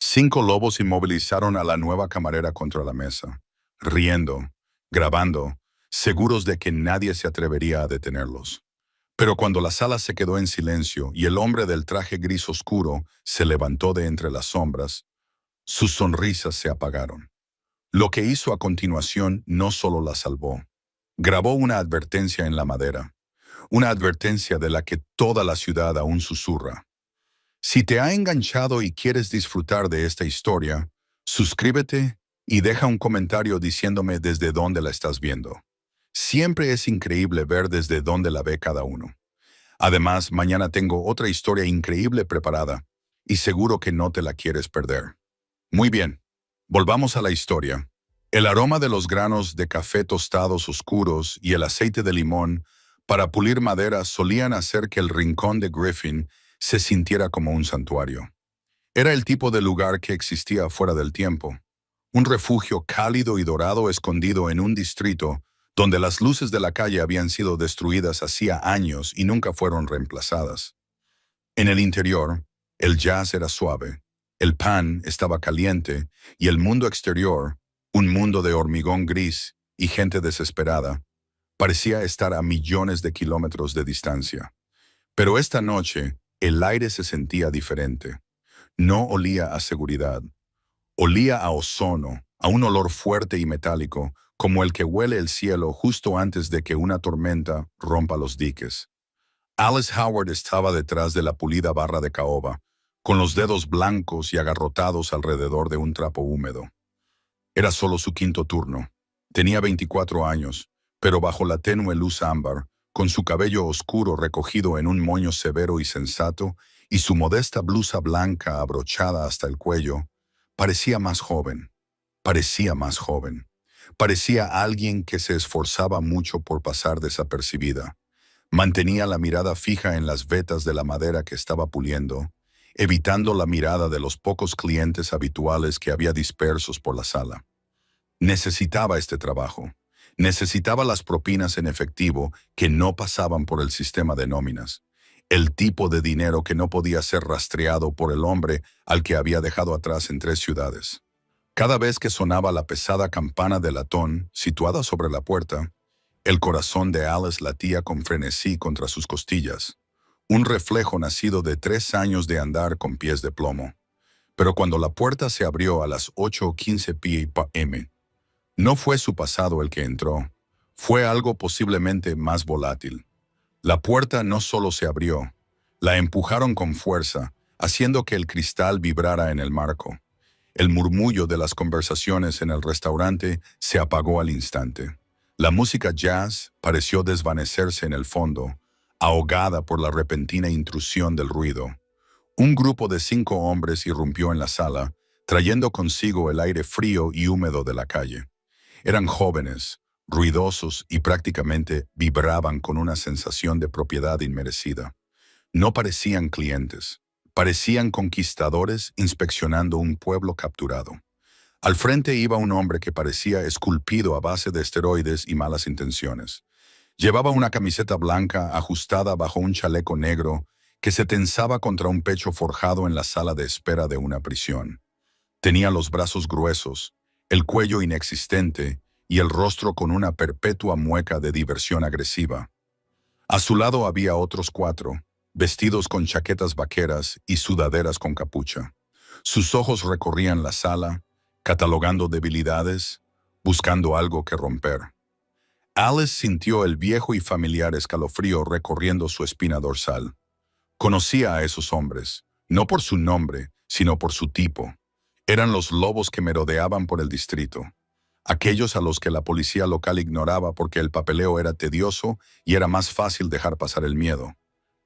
5 lobos inmovilizaron a la nueva camarera contra la mesa, riendo, grabando, seguros de que nadie se atrevería a detenerlos. Pero cuando la sala se quedó en silencio y el hombre del traje gris oscuro se levantó de entre las sombras, sus sonrisas se apagaron. Lo que hizo a continuación no solo la salvó. Grabó una advertencia en la madera, una advertencia de la que toda la ciudad aún susurra. Si te ha enganchado y quieres disfrutar de esta historia, suscríbete y deja un comentario diciéndome desde dónde la estás viendo. Siempre es increíble ver desde dónde la ve cada uno. Además, mañana tengo otra historia increíble preparada y seguro que no te la quieres perder. Muy bien, volvamos a la historia. El aroma de los granos de café tostados oscuros y el aceite de limón para pulir madera solían hacer que el rincón de Griffin se sintiera como un santuario. Era el tipo de lugar que existía fuera del tiempo, un refugio cálido y dorado escondido en un distrito donde las luces de la calle habían sido destruidas hacía años y nunca fueron reemplazadas. En el interior, el jazz era suave, el pan estaba caliente y el mundo exterior, un mundo de hormigón gris y gente desesperada, parecía estar a millones de kilómetros de distancia. Pero esta noche, el aire se sentía diferente. No olía a seguridad. Olía a ozono, a un olor fuerte y metálico, como el que huele el cielo justo antes de que una tormenta rompa los diques. Alice Howard estaba detrás de la pulida barra de caoba, con los dedos blancos y agarrotados alrededor de un trapo húmedo. Era solo su quinto turno. Tenía 24 años, pero bajo la tenue luz ámbar, con su cabello oscuro recogido en un moño severo y sensato, y su modesta blusa blanca abrochada hasta el cuello, parecía más joven. Parecía más joven. Parecía alguien que se esforzaba mucho por pasar desapercibida. Mantenía la mirada fija en las vetas de la madera que estaba puliendo, evitando la mirada de los pocos clientes habituales que había dispersos por la sala. Necesitaba este trabajo. Necesitaba las propinas en efectivo que no pasaban por el sistema de nóminas. El tipo de dinero que no podía ser rastreado por el hombre al que había dejado atrás en 3 ciudades. Cada vez que sonaba la pesada campana de latón, situada sobre la puerta, el corazón de Alice latía con frenesí contra sus costillas, un reflejo nacido de 3 años de andar con pies de plomo. Pero cuando la puerta se abrió a las 8:15 p.m., no fue su pasado el que entró, fue algo posiblemente más volátil. La puerta no solo se abrió, la empujaron con fuerza, haciendo que el cristal vibrara en el marco. El murmullo de las conversaciones en el restaurante se apagó al instante. La música jazz pareció desvanecerse en el fondo, ahogada por la repentina intrusión del ruido. Un grupo de 5 hombres irrumpió en la sala, trayendo consigo el aire frío y húmedo de la calle. Eran jóvenes, ruidosos y prácticamente vibraban con una sensación de propiedad inmerecida. No parecían clientes, parecían conquistadores inspeccionando un pueblo capturado. Al frente iba un hombre que parecía esculpido a base de esteroides y malas intenciones. Llevaba una camiseta blanca ajustada bajo un chaleco negro que se tensaba contra un pecho forjado en la sala de espera de una prisión. Tenía los brazos gruesos, el cuello inexistente y el rostro con una perpetua mueca de diversión agresiva. A su lado había otros 4, vestidos con chaquetas vaqueras y sudaderas con capucha. Sus ojos recorrían la sala, catalogando debilidades, buscando algo que romper. Alice sintió el viejo y familiar escalofrío recorriendo su espina dorsal. Conocía a esos hombres, no por su nombre, sino por su tipo. Eran los lobos que merodeaban por el distrito. Aquellos a los que la policía local ignoraba porque el papeleo era tedioso y era más fácil dejar pasar el miedo.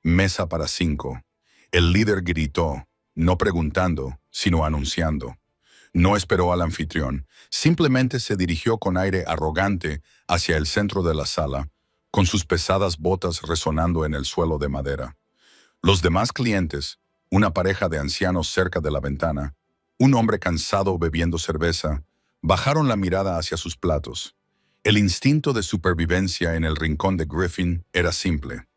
Mesa para 5. El líder gritó, no preguntando, sino anunciando. No esperó al anfitrión, simplemente se dirigió con aire arrogante hacia el centro de la sala, con sus pesadas botas resonando en el suelo de madera. Los demás clientes, una pareja de ancianos cerca de la ventana, un hombre cansado bebiendo cerveza, bajaron la mirada hacia sus platos. El instinto de supervivencia en el rincón de Griffin era simple.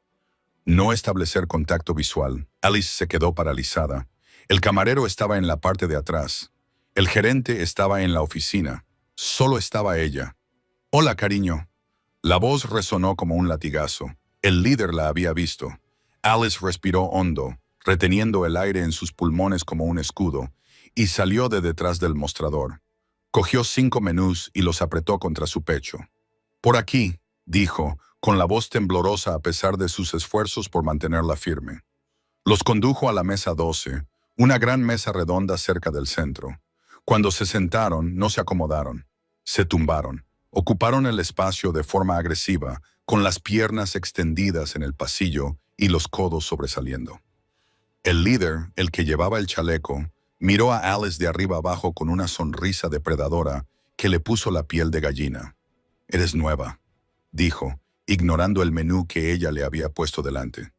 No establecer contacto visual. Alice se quedó paralizada. El camarero estaba en la parte de atrás. El gerente estaba en la oficina. Solo estaba ella. «Hola, cariño». La voz resonó como un latigazo. El líder la había visto. Alice respiró hondo, reteniendo el aire en sus pulmones como un escudo, y salió de detrás del mostrador. Cogió 5 menús y los apretó contra su pecho. «Por aquí», dijo, con la voz temblorosa a pesar de sus esfuerzos por mantenerla firme. Los condujo a la mesa 12, una gran mesa redonda cerca del centro. Cuando se sentaron, no se acomodaron. Se tumbaron. Ocuparon el espacio de forma agresiva, con las piernas extendidas en el pasillo y los codos sobresaliendo. El líder, el que llevaba el chaleco, miró a Alice de arriba abajo con una sonrisa depredadora que le puso la piel de gallina. «Eres nueva», dijo, ignorando el menú que ella le había puesto delante.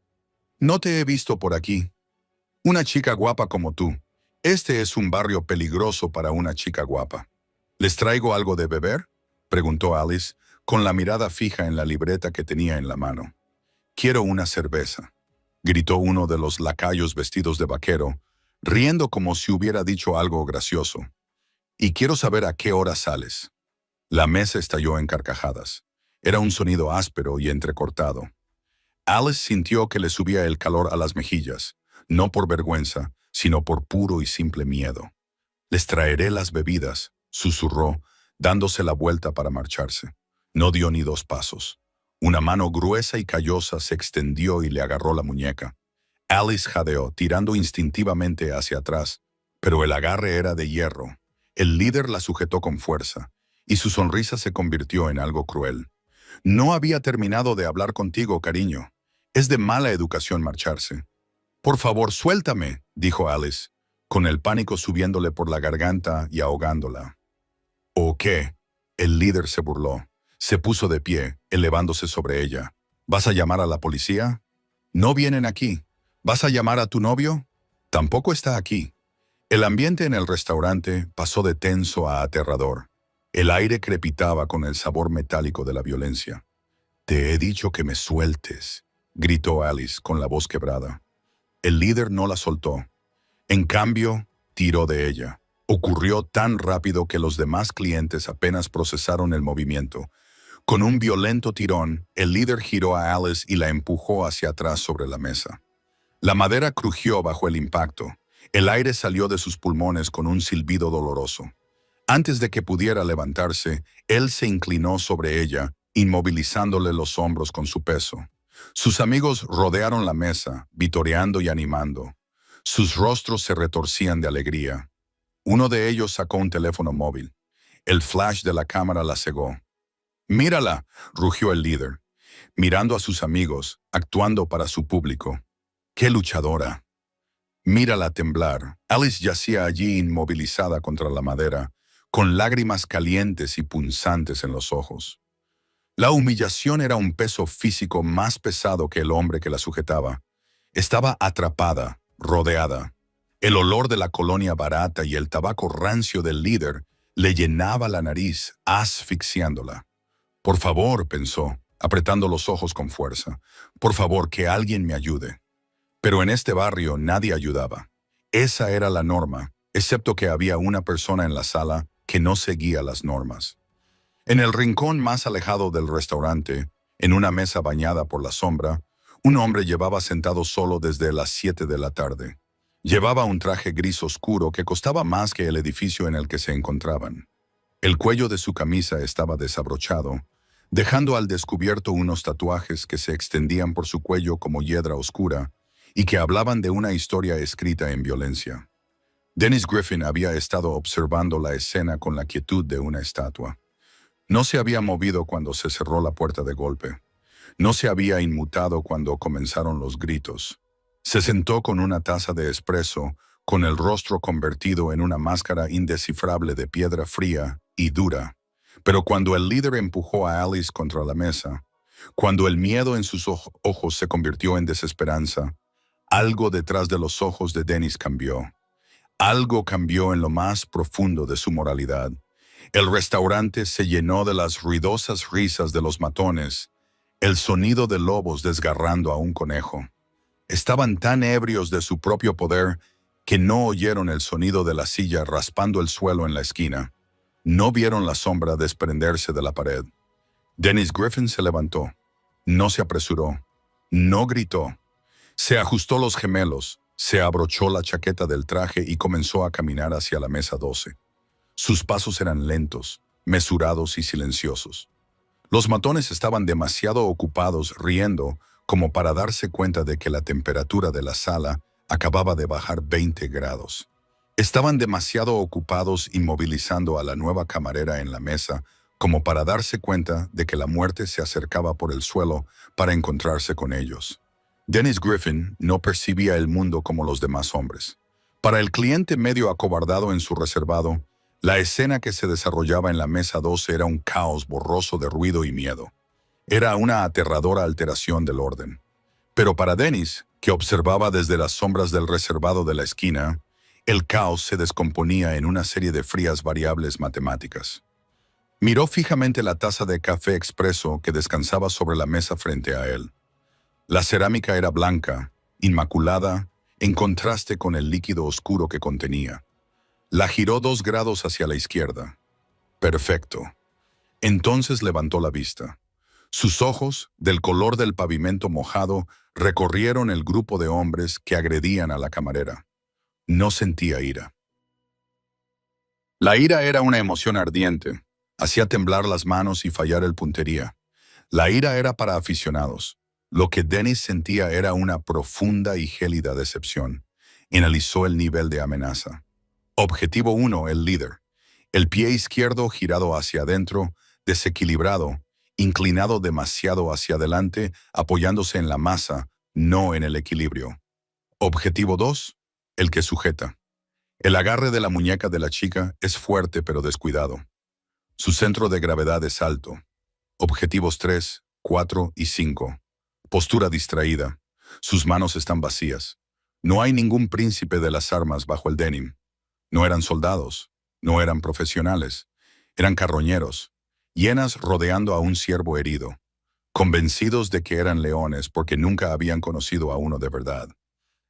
«No te he visto por aquí. Una chica guapa como tú. Este es un barrio peligroso para una chica guapa». «¿Les traigo algo de beber?», preguntó Alice, con la mirada fija en la libreta que tenía en la mano. «Quiero una cerveza», gritó uno de los lacayos vestidos de vaquero, riendo como si hubiera dicho algo gracioso. «Y quiero saber a qué hora sales». La mesa estalló en carcajadas. Era un sonido áspero y entrecortado. Alice sintió que le subía el calor a las mejillas, no por vergüenza, sino por puro y simple miedo. «Les traeré las bebidas», susurró, dándose la vuelta para marcharse. No dio ni 2 pasos. Una mano gruesa y callosa se extendió y le agarró la muñeca. Alice jadeó, tirando instintivamente hacia atrás, pero el agarre era de hierro. El líder la sujetó con fuerza, y su sonrisa se convirtió en algo cruel. «No había terminado de hablar contigo, cariño. Es de mala educación marcharse». «Por favor, suéltame», dijo Alice, con el pánico subiéndole por la garganta y ahogándola. «¿O qué?», el líder se burló. Se puso de pie, elevándose sobre ella. «¿Vas a llamar a la policía? No vienen aquí. ¿Vas a llamar a tu novio? Tampoco está aquí». El ambiente en el restaurante pasó de tenso a aterrador. El aire crepitaba con el sabor metálico de la violencia. «Te he dicho que me sueltes», gritó Alice con la voz quebrada. El líder no la soltó. En cambio, tiró de ella. Ocurrió tan rápido que los demás clientes apenas procesaron el movimiento. Con un violento tirón, el líder giró a Alice y la empujó hacia atrás sobre la mesa. La madera crujió bajo el impacto. El aire salió de sus pulmones con un silbido doloroso. Antes de que pudiera levantarse, él se inclinó sobre ella, inmovilizándole los hombros con su peso. Sus amigos rodearon la mesa, vitoreando y animando. Sus rostros se retorcían de alegría. Uno de ellos sacó un teléfono móvil. El flash de la cámara la cegó. «Mírala», rugió el líder, mirando a sus amigos, actuando para su público. «¡Qué luchadora!». Mírala temblar. Alice yacía allí inmovilizada contra la madera, con lágrimas calientes y punzantes en los ojos. La humillación era un peso físico más pesado que el hombre que la sujetaba. Estaba atrapada, rodeada. El olor de la colonia barata y el tabaco rancio del líder le llenaba la nariz, asfixiándola. «Por favor», pensó, apretando los ojos con fuerza. «Por favor, que alguien me ayude». Pero en este barrio nadie ayudaba. Esa era la norma, excepto que había una persona en la sala que no seguía las normas. En el rincón más alejado del restaurante, en una mesa bañada por la sombra, un hombre llevaba sentado solo desde las 7 de la tarde. Llevaba un traje gris oscuro que costaba más que el edificio en el que se encontraban. El cuello de su camisa estaba desabrochado, dejando al descubierto unos tatuajes que se extendían por su cuello como hiedra oscura y que hablaban de una historia escrita en violencia. Dennis Griffin había estado observando la escena con la quietud de una estatua. No se había movido cuando se cerró la puerta de golpe. No se había inmutado cuando comenzaron los gritos. Se sentó con una taza de espresso, con el rostro convertido en una máscara indescifrable de piedra fría y dura. Pero cuando el líder empujó a Alice contra la mesa, cuando el miedo en sus ojos se convirtió en desesperanza, algo detrás de los ojos de Dennis cambió. Algo cambió en lo más profundo de su moralidad. El restaurante se llenó de las ruidosas risas de los matones, el sonido de lobos desgarrando a un conejo. Estaban tan ebrios de su propio poder que no oyeron el sonido de la silla raspando el suelo en la esquina. No vieron la sombra desprenderse de la pared. Dennis Griffin se levantó. No se apresuró. No gritó. Se ajustó los gemelos, se abrochó la chaqueta del traje y comenzó a caminar hacia la mesa 12. Sus pasos eran lentos, mesurados y silenciosos. Los matones estaban demasiado ocupados riendo como para darse cuenta de que la temperatura de la sala acababa de bajar 20 grados. Estaban demasiado ocupados inmovilizando a la nueva camarera en la mesa como para darse cuenta de que la muerte se acercaba por el suelo para encontrarse con ellos. Dennis Griffin no percibía el mundo como los demás hombres. Para el cliente medio acobardado en su reservado, la escena que se desarrollaba en la mesa 12 era un caos borroso de ruido y miedo. Era una aterradora alteración del orden. Pero para Dennis, que observaba desde las sombras del reservado de la esquina, el caos se descomponía en una serie de frías variables matemáticas. Miró fijamente la taza de café expreso que descansaba sobre la mesa frente a él. La cerámica era blanca, inmaculada, en contraste con el líquido oscuro que contenía. La giró 2 grados hacia la izquierda. Perfecto. Entonces levantó la vista. Sus ojos, del color del pavimento mojado, recorrieron el grupo de hombres que agredían a la camarera. No sentía ira. La ira era una emoción ardiente. Hacía temblar las manos y fallar el puntería. La ira era para aficionados. Lo que Dennis sentía era una profunda y gélida decepción. Analizó el nivel de amenaza. Objetivo 1, el líder. El pie izquierdo girado hacia adentro, desequilibrado, inclinado demasiado hacia adelante, apoyándose en la masa, no en el equilibrio. Objetivo 2, el que sujeta. El agarre de la muñeca de la chica es fuerte pero descuidado. Su centro de gravedad es alto. Objetivos 3, 4 y 5. Postura distraída. Sus manos están vacías. No hay ningún príncipe de las armas bajo el denim. No eran soldados. No eran profesionales. Eran carroñeros. Hienas rodeando a un ciervo herido. Convencidos de que eran leones porque nunca habían conocido a uno de verdad.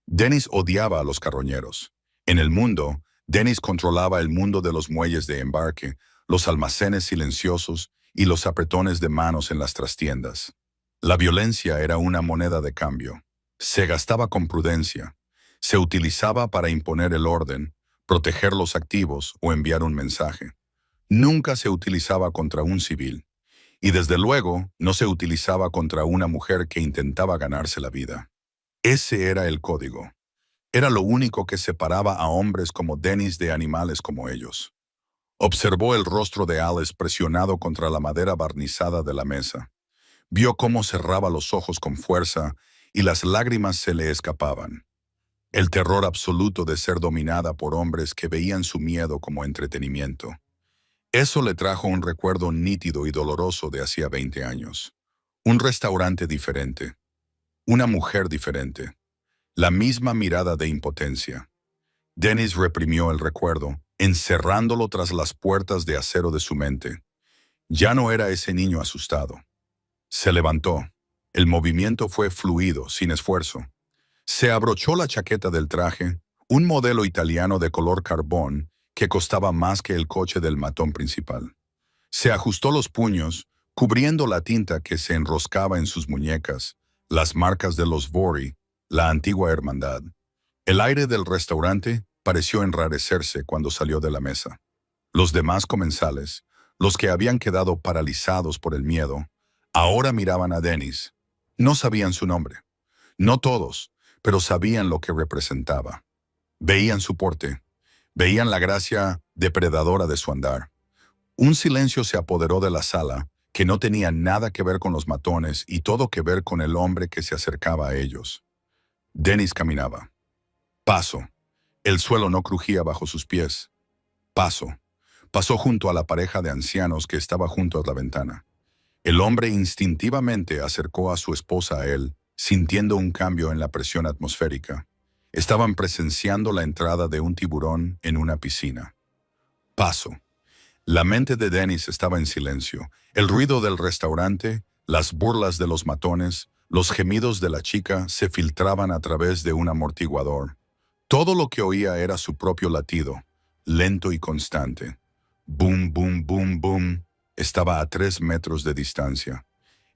Dennis odiaba a los carroñeros. En el mundo, Dennis controlaba el mundo de los muelles de embarque, los almacenes silenciosos y los apretones de manos en las trastiendas. La violencia era una moneda de cambio. Se gastaba con prudencia. Se utilizaba para imponer el orden, proteger los activos o enviar un mensaje. Nunca se utilizaba contra un civil. Y desde luego, no se utilizaba contra una mujer que intentaba ganarse la vida. Ese era el código. Era lo único que separaba a hombres como Dennis de animales como ellos. Observó el rostro de Alice presionado contra la madera barnizada de la mesa. Vio cómo cerraba los ojos con fuerza y las lágrimas se le escapaban. El terror absoluto de ser dominada por hombres que veían su miedo como entretenimiento. Eso le trajo un recuerdo nítido y doloroso de hacía 20 años. Un restaurante diferente. Una mujer diferente. La misma mirada de impotencia. Dennis reprimió el recuerdo, encerrándolo tras las puertas de acero de su mente. Ya no era ese niño asustado. Se levantó. El movimiento fue fluido, sin esfuerzo. Se abrochó la chaqueta del traje, un modelo italiano de color carbón que costaba más que el coche del matón principal. Se ajustó los puños, cubriendo la tinta que se enroscaba en sus muñecas, las marcas de los Vori, la antigua hermandad. El aire del restaurante pareció enrarecerse cuando salió de la mesa. Los demás comensales, los que habían quedado paralizados por el miedo, ahora miraban a Dennis. No sabían su nombre. No todos, pero sabían lo que representaba. Veían su porte. Veían la gracia depredadora de su andar. Un silencio se apoderó de la sala, que no tenía nada que ver con los matones y todo que ver con el hombre que se acercaba a ellos. Dennis caminaba. Paso. El suelo no crujía bajo sus pies. Paso. Pasó junto a la pareja de ancianos que estaba junto a la ventana. El hombre instintivamente acercó a su esposa a él, sintiendo un cambio en la presión atmosférica. Estaban presenciando la entrada de un tiburón en una piscina. Paso. La mente de Dennis estaba en silencio. El ruido del restaurante, las burlas de los matones, los gemidos de la chica se filtraban a través de un amortiguador. Todo lo que oía era su propio latido, lento y constante. Boom, boom, boom, boom. Estaba a 3 metros de distancia.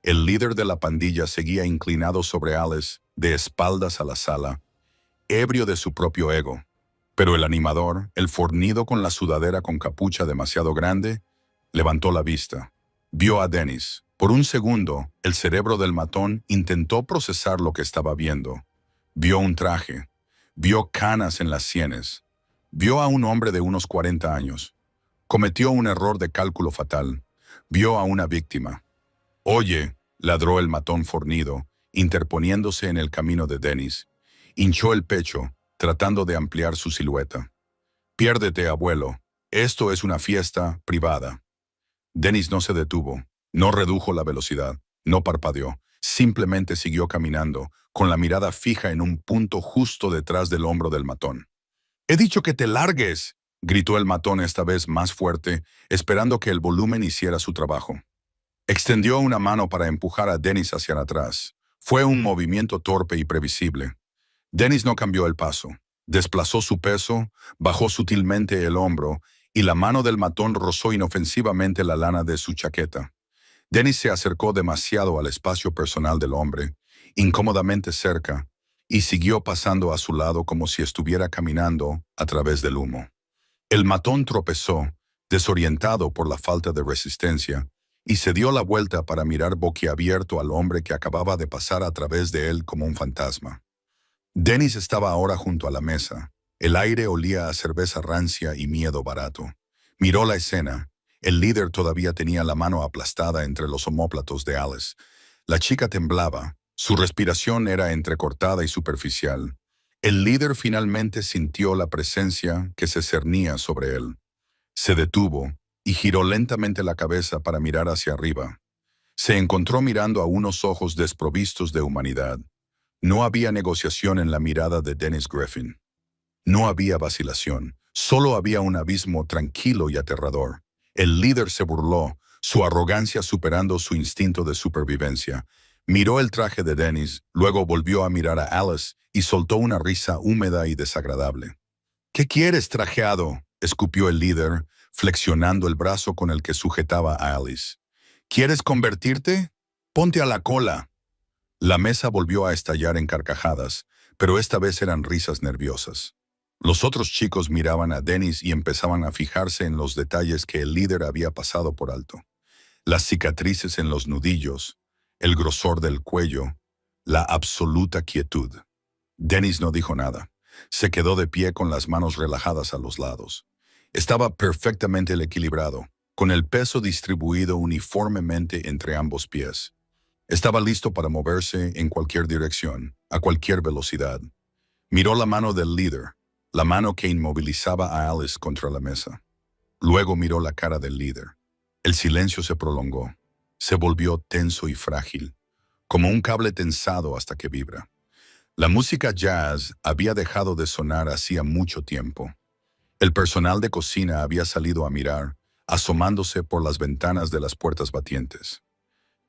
El líder de la pandilla seguía inclinado sobre Alice, de espaldas a la sala, ebrio de su propio ego. Pero el animador, el fornido con la sudadera con capucha demasiado grande, levantó la vista. Vio a Dennis. Por un segundo, el cerebro del matón intentó procesar lo que estaba viendo. Vio un traje. Vio canas en las sienes. Vio a un hombre de unos 40 años. Cometió un error de cálculo fatal. Vio a una víctima. «Oye», ladró el matón fornido, interponiéndose en el camino de Dennis. Hinchó el pecho, tratando de ampliar su silueta. «Piérdete, abuelo. Esto es una fiesta privada». Dennis no se detuvo, no redujo la velocidad, no parpadeó. Simplemente siguió caminando, con la mirada fija en un punto justo detrás del hombro del matón. «¡He dicho que te largues!», gritó el matón esta vez más fuerte, esperando que el volumen hiciera su trabajo. Extendió una mano para empujar a Dennis hacia atrás. Fue un movimiento torpe y previsible. Dennis no cambió el paso. Desplazó su peso, bajó sutilmente el hombro, y la mano del matón rozó inofensivamente la lana de su chaqueta. Dennis se acercó demasiado al espacio personal del hombre, incómodamente cerca, y siguió pasando a su lado como si estuviera caminando a través del humo. El matón tropezó, desorientado por la falta de resistencia, y se dio la vuelta para mirar boquiabierto al hombre que acababa de pasar a través de él como un fantasma. Dennis estaba ahora junto a la mesa. El aire olía a cerveza rancia y miedo barato. Miró la escena. El líder todavía tenía la mano aplastada entre los omóplatos de Alice. La chica temblaba. Su respiración era entrecortada y superficial. El líder finalmente sintió la presencia que se cernía sobre él. Se detuvo y giró lentamente la cabeza para mirar hacia arriba. Se encontró mirando a unos ojos desprovistos de humanidad. No había negociación en la mirada de Dennis Griffin. No había vacilación, solo había un abismo tranquilo y aterrador. El líder se burló, su arrogancia superando su instinto de supervivencia. Miró el traje de Dennis, luego volvió a mirar a Alice y soltó una risa húmeda y desagradable. «¿Qué quieres, trajeado?», escupió el líder, flexionando el brazo con el que sujetaba a Alice. «¿Quieres convertirte? Ponte a la cola». La mesa volvió a estallar en carcajadas, pero esta vez eran risas nerviosas. Los otros chicos miraban a Dennis y empezaban a fijarse en los detalles que el líder había pasado por alto. Las cicatrices en los nudillos, el grosor del cuello, la absoluta quietud. Dennis no dijo nada. Se quedó de pie con las manos relajadas a los lados. Estaba perfectamente equilibrado, con el peso distribuido uniformemente entre ambos pies. Estaba listo para moverse en cualquier dirección, a cualquier velocidad. Miró la mano del líder, la mano que inmovilizaba a Alice contra la mesa. Luego miró la cara del líder. El silencio se prolongó. Se volvió tenso y frágil, como un cable tensado hasta que vibra. La música jazz había dejado de sonar hacía mucho tiempo. El personal de cocina había salido a mirar, asomándose por las ventanas de las puertas batientes.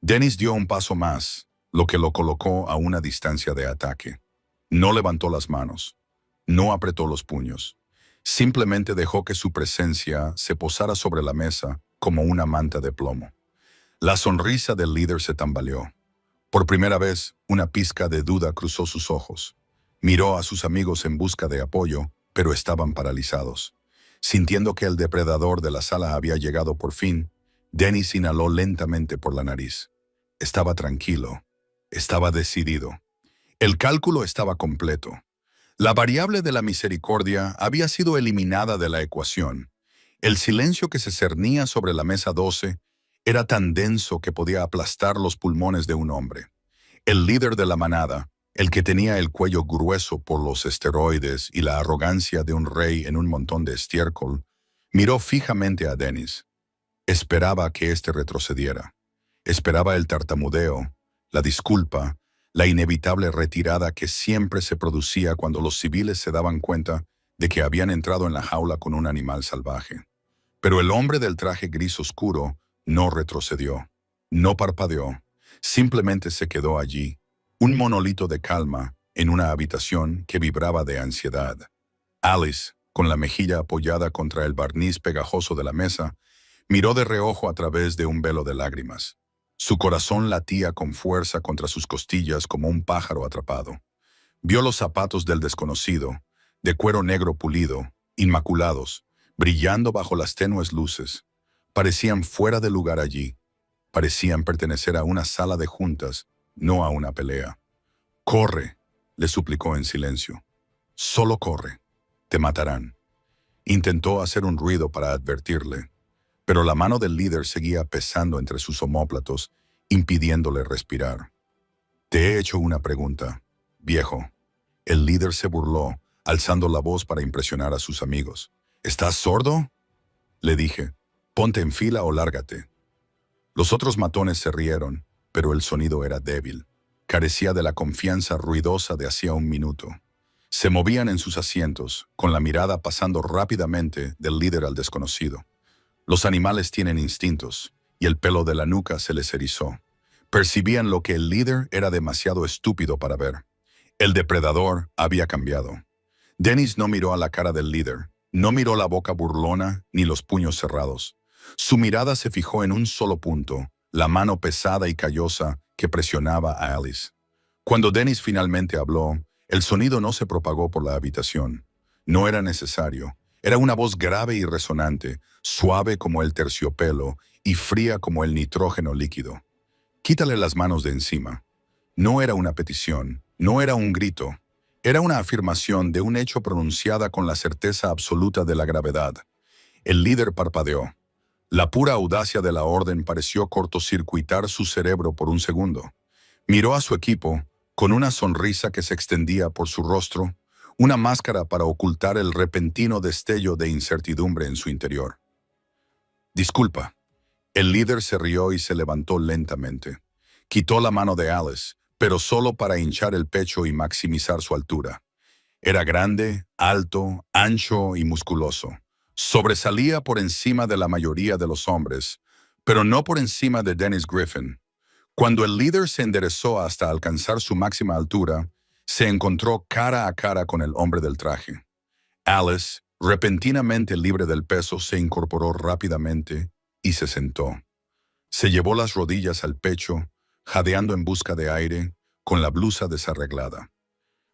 Dennis dio un paso más, lo que lo colocó a una distancia de ataque. No levantó las manos. No apretó los puños. Simplemente dejó que su presencia se posara sobre la mesa como una manta de plomo. La sonrisa del líder se tambaleó. Por primera vez, una pizca de duda cruzó sus ojos. Miró a sus amigos en busca de apoyo, pero estaban paralizados. Sintiendo que el depredador de la sala había llegado por fin, Dennis inhaló lentamente por la nariz. Estaba tranquilo. Estaba decidido. El cálculo estaba completo. La variable de la misericordia había sido eliminada de la ecuación. El silencio que se cernía sobre la mesa 12 era tan denso que podía aplastar los pulmones de un hombre. El líder de la manada, el que tenía el cuello grueso por los esteroides y la arrogancia de un rey en un montón de estiércol, miró fijamente a Dennis. Esperaba que éste retrocediera. Esperaba el tartamudeo, la disculpa, la inevitable retirada que siempre se producía cuando los civiles se daban cuenta de que habían entrado en la jaula con un animal salvaje. Pero el hombre del traje gris oscuro no retrocedió, no parpadeó, simplemente se quedó allí, un monolito de calma en una habitación que vibraba de ansiedad. Alice, con la mejilla apoyada contra el barniz pegajoso de la mesa, miró de reojo a través de un velo de lágrimas. Su corazón latía con fuerza contra sus costillas como un pájaro atrapado. Vio los zapatos del desconocido, de cuero negro pulido, inmaculados, brillando bajo las tenues luces. Parecían fuera de lugar allí. Parecían pertenecer a una sala de juntas, no a una pelea. «Corre», le suplicó en silencio. «Solo corre. Te matarán». Intentó hacer un ruido para advertirle, pero la mano del líder seguía pesando entre sus omóplatos, impidiéndole respirar. «Te he hecho una pregunta, viejo». El líder se burló, alzando la voz para impresionar a sus amigos. «¿Estás sordo?», le dije. «Ponte en fila o lárgate». Los otros matones se rieron, pero el sonido era débil. Carecía de la confianza ruidosa de hacía un minuto. Se movían en sus asientos, con la mirada pasando rápidamente del líder al desconocido. Los animales tienen instintos, y el pelo de la nuca se les erizó. Percibían lo que el líder era demasiado estúpido para ver. El depredador había cambiado. Dennis no miró a la cara del líder, no miró la boca burlona ni los puños cerrados. Su mirada se fijó en un solo punto, la mano pesada y callosa que presionaba a Alice. Cuando Dennis finalmente habló, el sonido no se propagó por la habitación. No era necesario. Era una voz grave y resonante, suave como el terciopelo y fría como el nitrógeno líquido. «Quítale las manos de encima». No era una petición, no era un grito. Era una afirmación de un hecho pronunciada con la certeza absoluta de la gravedad. El líder parpadeó. La pura audacia de la orden pareció cortocircuitar su cerebro por un segundo. Miró a su equipo, con una sonrisa que se extendía por su rostro, una máscara para ocultar el repentino destello de incertidumbre en su interior. «Disculpa». El líder se rió y se levantó lentamente. Quitó la mano de Alice, pero solo para hinchar el pecho y maximizar su altura. Era grande, alto, ancho y musculoso. Sobresalía por encima de la mayoría de los hombres, pero no por encima de Dennis Griffin. Cuando el líder se enderezó hasta alcanzar su máxima altura, se encontró cara a cara con el hombre del traje. Alice, repentinamente libre del peso, se incorporó rápidamente y se sentó. Se llevó las rodillas al pecho, jadeando en busca de aire, con la blusa desarreglada.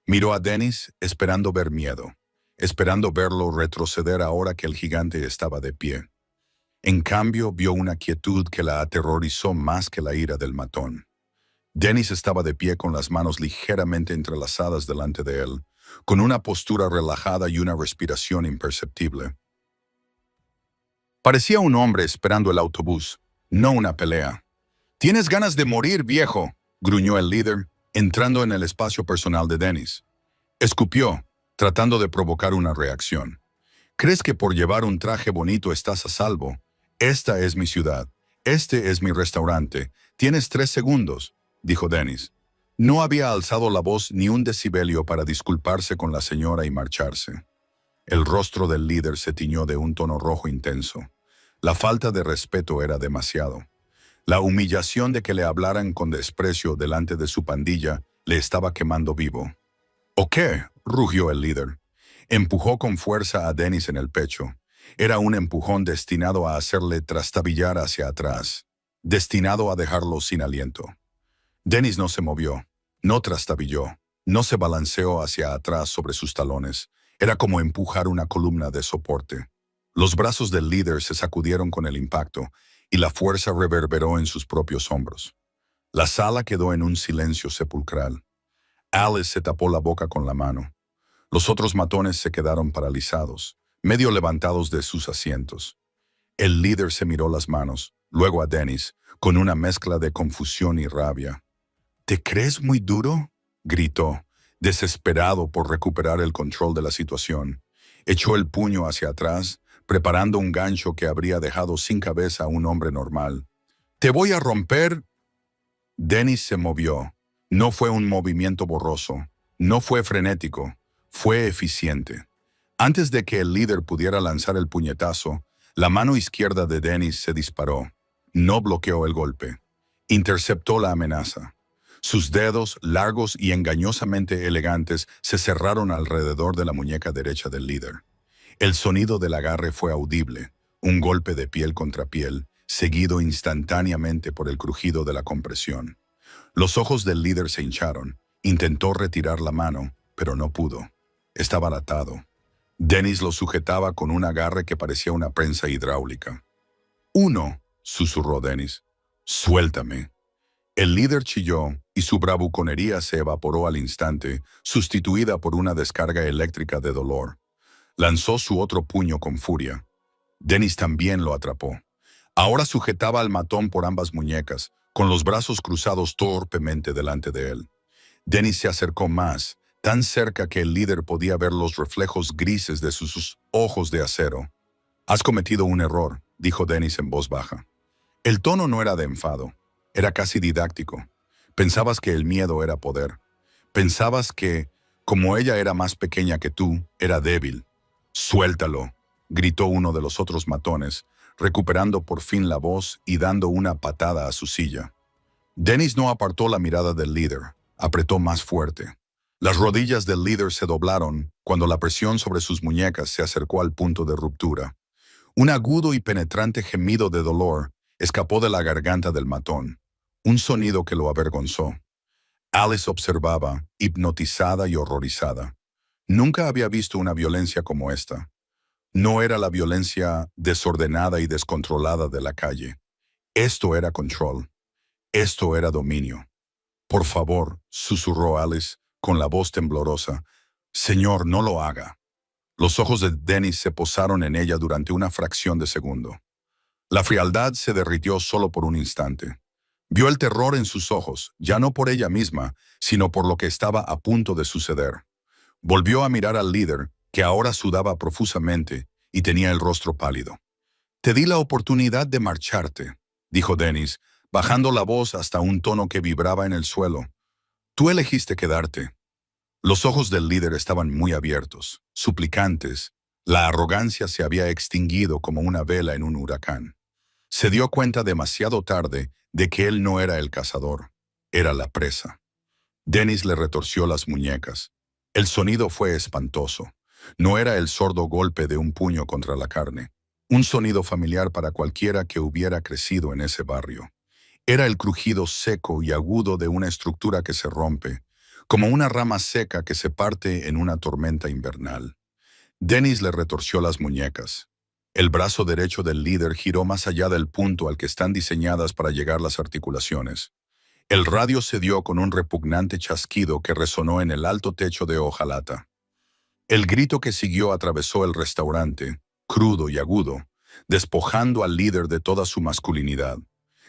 Miró a Dennis esperando ver miedo, esperando verlo retroceder ahora que el gigante estaba de pie. En cambio, vio una quietud que la aterrorizó más que la ira del matón. Dennis estaba de pie con las manos ligeramente entrelazadas delante de él, con una postura relajada y una respiración imperceptible. Parecía un hombre esperando el autobús, no una pelea. «¿Tienes ganas de morir, viejo?», gruñó el líder, entrando en el espacio personal de Dennis. Escupió, tratando de provocar una reacción. «¿Crees que por llevar un traje bonito estás a salvo? Esta es mi ciudad. Este es mi restaurante. Tienes 3 segundos», dijo Dennis. No había alzado la voz ni un decibelio para disculparse con la señora y marcharse. El rostro del líder se tiñó de un tono rojo intenso. La falta de respeto era demasiado. La humillación de que le hablaran con desprecio delante de su pandilla le estaba quemando vivo. «¿O qué?», rugió el líder. Empujó con fuerza a Dennis en el pecho. Era un empujón destinado a hacerle trastabillar hacia atrás, destinado a dejarlo sin aliento. Dennis no se movió, no trastabilló, no se balanceó hacia atrás sobre sus talones. Era como empujar una columna de soporte. Los brazos del líder se sacudieron con el impacto, y la fuerza reverberó en sus propios hombros. La sala quedó en un silencio sepulcral. Alice se tapó la boca con la mano. Los otros matones se quedaron paralizados, medio levantados de sus asientos. El líder se miró las manos, luego a Dennis, con una mezcla de confusión y rabia. «¿Te crees muy duro?», gritó, desesperado por recuperar el control de la situación. Echó el puño hacia atrás, preparando un gancho que habría dejado sin cabeza a un hombre normal. «¡Te voy a romper!». Dennis se movió. No fue un movimiento borroso, no fue frenético, fue eficiente. Antes de que el líder pudiera lanzar el puñetazo, la mano izquierda de Dennis se disparó. No bloqueó el golpe. Interceptó la amenaza. Sus dedos, largos y engañosamente elegantes, se cerraron alrededor de la muñeca derecha del líder. El sonido del agarre fue audible, un golpe de piel contra piel, seguido instantáneamente por el crujido de la compresión. Los ojos del líder se hincharon. Intentó retirar la mano, pero no pudo. Estaba atado. Dennis lo sujetaba con un agarre que parecía una prensa hidráulica. «Uno», susurró Dennis. «Suéltame». El líder chilló y su bravuconería se evaporó al instante, sustituida por una descarga eléctrica de dolor. Lanzó su otro puño con furia. Dennis también lo atrapó. Ahora sujetaba al matón por ambas muñecas, con los brazos cruzados torpemente delante de él. Dennis se acercó más, tan cerca que el líder podía ver los reflejos grises de sus ojos de acero. «Has cometido un error», dijo Dennis en voz baja. El tono no era de enfado, era casi didáctico. Pensabas que el miedo era poder. Pensabas que, como ella era más pequeña que tú, era débil. «Suéltalo», gritó uno de los otros matones, recuperando por fin la voz y dando una patada a su silla. Dennis no apartó la mirada del líder, apretó más fuerte. Las rodillas del líder se doblaron cuando la presión sobre sus muñecas se acercó al punto de ruptura. Un agudo y penetrante gemido de dolor escapó de la garganta del matón, un sonido que lo avergonzó. Alice observaba, hipnotizada y horrorizada. Nunca había visto una violencia como esta. No era la violencia desordenada y descontrolada de la calle. Esto era control. Esto era dominio. «Por favor», susurró Alice con la voz temblorosa. «Señor, no lo haga». Los ojos de Dennis se posaron en ella durante una fracción de segundo. La frialdad se derritió solo por un instante. Vio el terror en sus ojos, ya no por ella misma, sino por lo que estaba a punto de suceder. Volvió a mirar al líder, que ahora sudaba profusamente y tenía el rostro pálido. «Te di la oportunidad de marcharte», dijo Dennis, bajando la voz hasta un tono que vibraba en el suelo. «Tú elegiste quedarte». Los ojos del líder estaban muy abiertos, suplicantes. La arrogancia se había extinguido como una vela en un huracán. Se dio cuenta demasiado tarde de que él no era el cazador, era la presa. Dennis le retorció las muñecas. El sonido fue espantoso. No era el sordo golpe de un puño contra la carne, un sonido familiar para cualquiera que hubiera crecido en ese barrio. Era el crujido seco y agudo de una estructura que se rompe, como una rama seca que se parte en una tormenta invernal. Dennis le retorció las muñecas. El brazo derecho del líder giró más allá del punto al que están diseñadas para llegar las articulaciones. El radio se dio con un repugnante chasquido que resonó en el alto techo de hojalata. El grito que siguió atravesó el restaurante, crudo y agudo, despojando al líder de toda su masculinidad.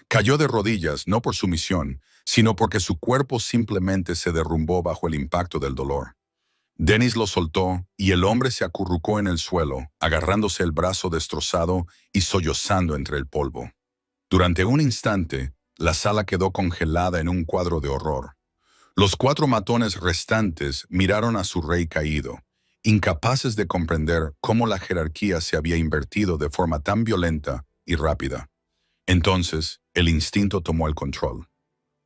Cayó de rodillas no por sumisión, sino porque su cuerpo simplemente se derrumbó bajo el impacto del dolor. Dennis lo soltó y el hombre se acurrucó en el suelo, agarrándose el brazo destrozado y sollozando entre el polvo. Durante un instante, la sala quedó congelada en un cuadro de horror. Los 4 matones restantes miraron a su rey caído, incapaces de comprender cómo la jerarquía se había invertido de forma tan violenta y rápida. Entonces, el instinto tomó el control.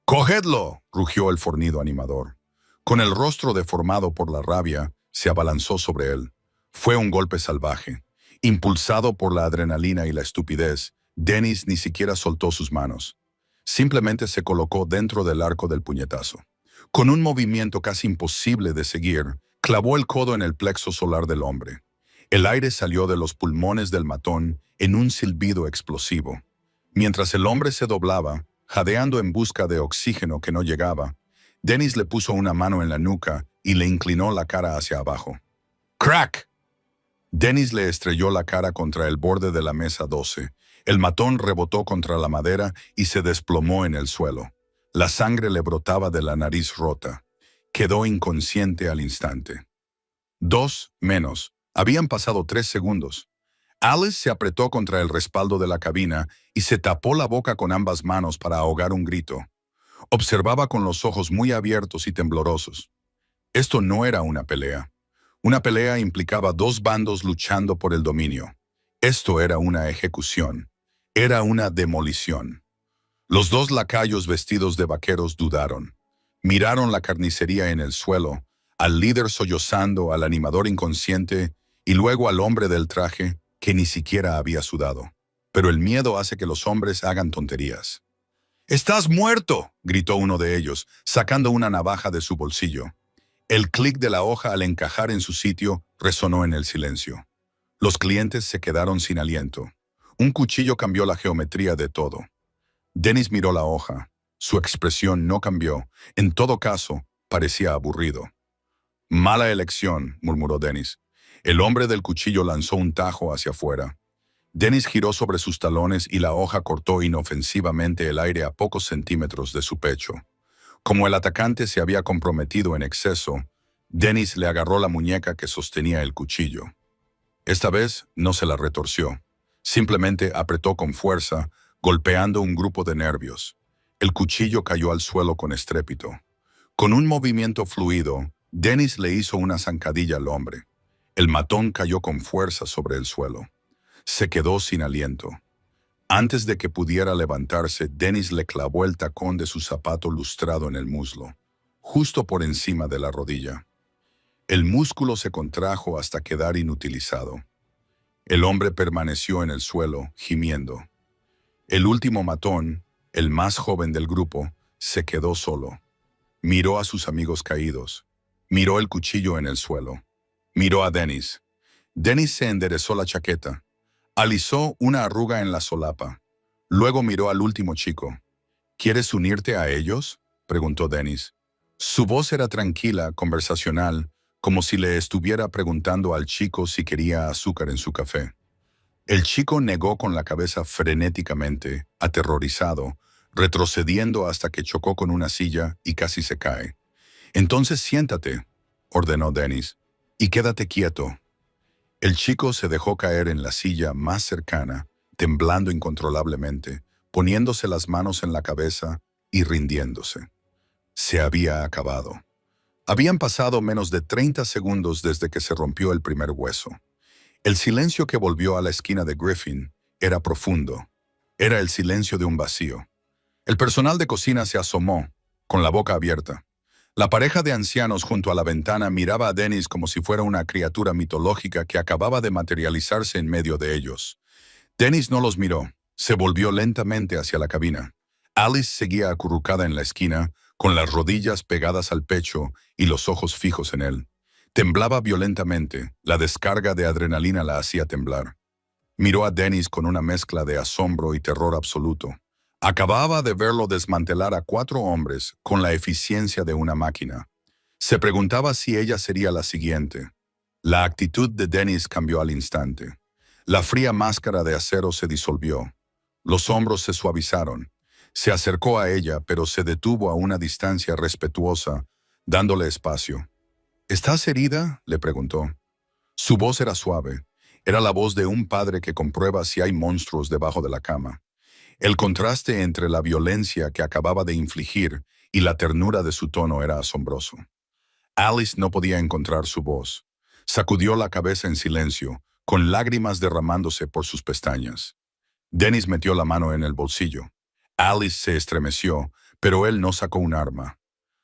«¡Cogedlo!», rugió el fornido animador. Con el rostro deformado por la rabia, se abalanzó sobre él. Fue un golpe salvaje. Impulsado por la adrenalina y la estupidez, Dennis ni siquiera soltó sus manos. Simplemente se colocó dentro del arco del puñetazo. Con un movimiento casi imposible de seguir, clavó el codo en el plexo solar del hombre. El aire salió de los pulmones del matón en un silbido explosivo. Mientras el hombre se doblaba, jadeando en busca de oxígeno que no llegaba, Dennis le puso una mano en la nuca y le inclinó la cara hacia abajo. ¡Crack! Dennis le estrelló la cara contra el borde de la mesa 12. El matón rebotó contra la madera y se desplomó en el suelo. La sangre le brotaba de la nariz rota. Quedó inconsciente al instante. 2 menos. Habían pasado 3 segundos. Alice se apretó contra el respaldo de la cabina y se tapó la boca con ambas manos para ahogar un grito. Observaba con los ojos muy abiertos y temblorosos. Esto no era una pelea. Una pelea implicaba 2 bandos luchando por el dominio. Esto era una ejecución. Era una demolición. Los 2 lacayos vestidos de vaqueros dudaron. Miraron la carnicería en el suelo, al líder sollozando, al animador inconsciente y luego al hombre del traje que ni siquiera había sudado. Pero el miedo hace que los hombres hagan tonterías. «¡Estás muerto!», gritó uno de ellos, sacando una navaja de su bolsillo. El clic de la hoja al encajar en su sitio resonó en el silencio. Los clientes se quedaron sin aliento. Un cuchillo cambió la geometría de todo. Dennis miró la hoja. Su expresión no cambió. En todo caso, parecía aburrido. «Mala elección», murmuró Dennis. El hombre del cuchillo lanzó un tajo hacia afuera. Dennis giró sobre sus talones y la hoja cortó inofensivamente el aire a pocos centímetros de su pecho. Como el atacante se había comprometido en exceso, Dennis le agarró la muñeca que sostenía el cuchillo. Esta vez no se la retorció. Simplemente apretó con fuerza, golpeando un grupo de nervios. El cuchillo cayó al suelo con estrépito. Con un movimiento fluido, Dennis le hizo una zancadilla al hombre. El matón cayó con fuerza sobre el suelo. Se quedó sin aliento. Antes de que pudiera levantarse, Dennis le clavó el tacón de su zapato lustrado en el muslo, justo por encima de la rodilla. El músculo se contrajo hasta quedar inutilizado. El hombre permaneció en el suelo, gimiendo. El último matón, el más joven del grupo, se quedó solo. Miró a sus amigos caídos. Miró el cuchillo en el suelo. Miró a Dennis. Dennis se enderezó la chaqueta. Alisó una arruga en la solapa. Luego miró al último chico. «¿Quieres unirte a ellos?», preguntó Dennis. Su voz era tranquila, conversacional, como si le estuviera preguntando al chico si quería azúcar en su café. El chico negó con la cabeza frenéticamente, aterrorizado, retrocediendo hasta que chocó con una silla y casi se cae. «Entonces siéntate», ordenó Dennis, «y quédate quieto». El chico se dejó caer en la silla más cercana, temblando incontrolablemente, poniéndose las manos en la cabeza y rindiéndose. Se había acabado. Habían pasado menos de 30 segundos desde que se rompió el primer hueso. El silencio que volvió a la esquina de Griffin era profundo. Era el silencio de un vacío. El personal de cocina se asomó, con la boca abierta. La pareja de ancianos junto a la ventana miraba a Dennis como si fuera una criatura mitológica que acababa de materializarse en medio de ellos. Dennis no los miró. Se volvió lentamente hacia la cabina. Alice seguía acurrucada en la esquina, con las rodillas pegadas al pecho y los ojos fijos en él. Temblaba violentamente. La descarga de adrenalina la hacía temblar. Miró a Dennis con una mezcla de asombro y terror absoluto. Acababa de verlo desmantelar a 4 hombres con la eficiencia de una máquina. Se preguntaba si ella sería la siguiente. La actitud de Dennis cambió al instante. La fría máscara de acero se disolvió. Los hombros se suavizaron. Se acercó a ella, pero se detuvo a una distancia respetuosa, dándole espacio. «¿Estás herida?», le preguntó. Su voz era suave. Era la voz de un padre que comprueba si hay monstruos debajo de la cama. El contraste entre la violencia que acababa de infligir y la ternura de su tono era asombroso. Alice no podía encontrar su voz. Sacudió la cabeza en silencio, con lágrimas derramándose por sus pestañas. Dennis metió la mano en el bolsillo. Alice se estremeció, pero él no sacó un arma.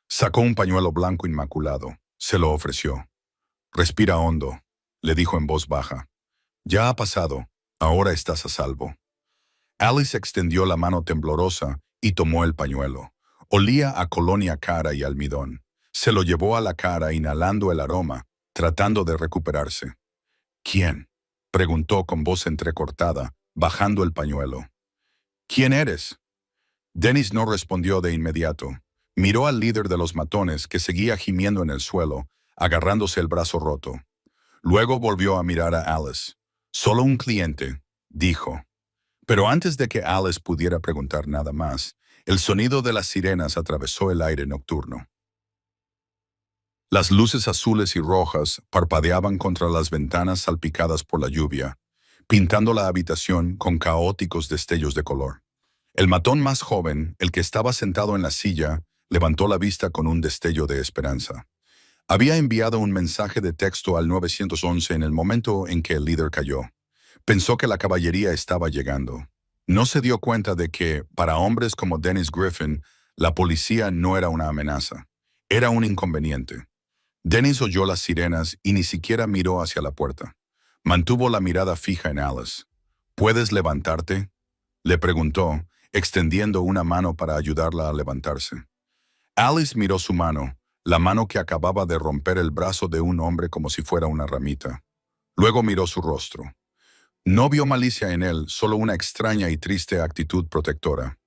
Sacó un pañuelo blanco inmaculado. Se lo ofreció. «Respira hondo», le dijo en voz baja. «Ya ha pasado. Ahora estás a salvo». Alice extendió la mano temblorosa y tomó el pañuelo. Olía a colonia cara y almidón. Se lo llevó a la cara inhalando el aroma, tratando de recuperarse. «¿Quién?», preguntó con voz entrecortada, bajando el pañuelo. «¿Quién eres?». Dennis no respondió de inmediato. Miró al líder de los matones que seguía gimiendo en el suelo, agarrándose el brazo roto. Luego volvió a mirar a Alice. «Solo un cliente», dijo. Pero antes de que Alice pudiera preguntar nada más, el sonido de las sirenas atravesó el aire nocturno. Las luces azules y rojas parpadeaban contra las ventanas salpicadas por la lluvia, pintando la habitación con caóticos destellos de color. El matón más joven, el que estaba sentado en la silla, levantó la vista con un destello de esperanza. Había enviado un mensaje de texto al 911 en el momento en que el líder cayó. Pensó que la caballería estaba llegando. No se dio cuenta de que, para hombres como Dennis Griffin, la policía no era una amenaza. Era un inconveniente. Dennis oyó las sirenas y ni siquiera miró hacia la puerta. Mantuvo la mirada fija en Alice. ¿Puedes levantarte?, le preguntó, extendiendo una mano para ayudarla a levantarse. Alice miró su mano, la mano que acababa de romper el brazo de un hombre como si fuera una ramita. Luego miró su rostro. No vio malicia en él, solo una extraña y triste actitud protectora.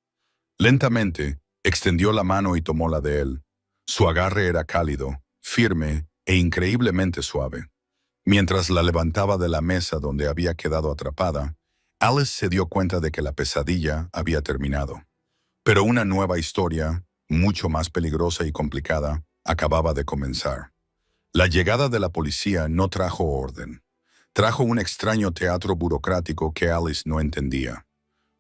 Lentamente, extendió la mano y tomó la de él. Su agarre era cálido, firme e increíblemente suave. Mientras la levantaba de la mesa donde había quedado atrapada, Alice se dio cuenta de que la pesadilla había terminado. Pero una nueva historia, mucho más peligrosa y complicada, acababa de comenzar. La llegada de la policía no trajo orden. Trajo un extraño teatro burocrático que Alice no entendía.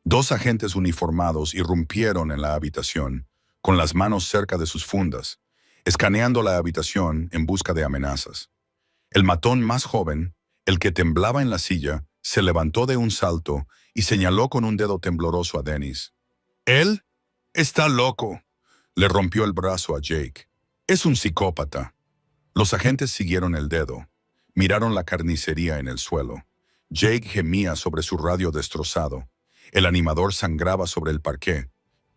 2 agentes uniformados irrumpieron en la habitación, con las manos cerca de sus fundas, escaneando la habitación en busca de amenazas. El matón más joven, el que temblaba en la silla, se levantó de un salto y señaló con un dedo tembloroso a Dennis. «Él está loco», le rompió el brazo a Jake. «Es un psicópata». Los agentes siguieron el dedo. Miraron la carnicería en el suelo. Jake gemía sobre su radio destrozado. El animador sangraba sobre el parqué.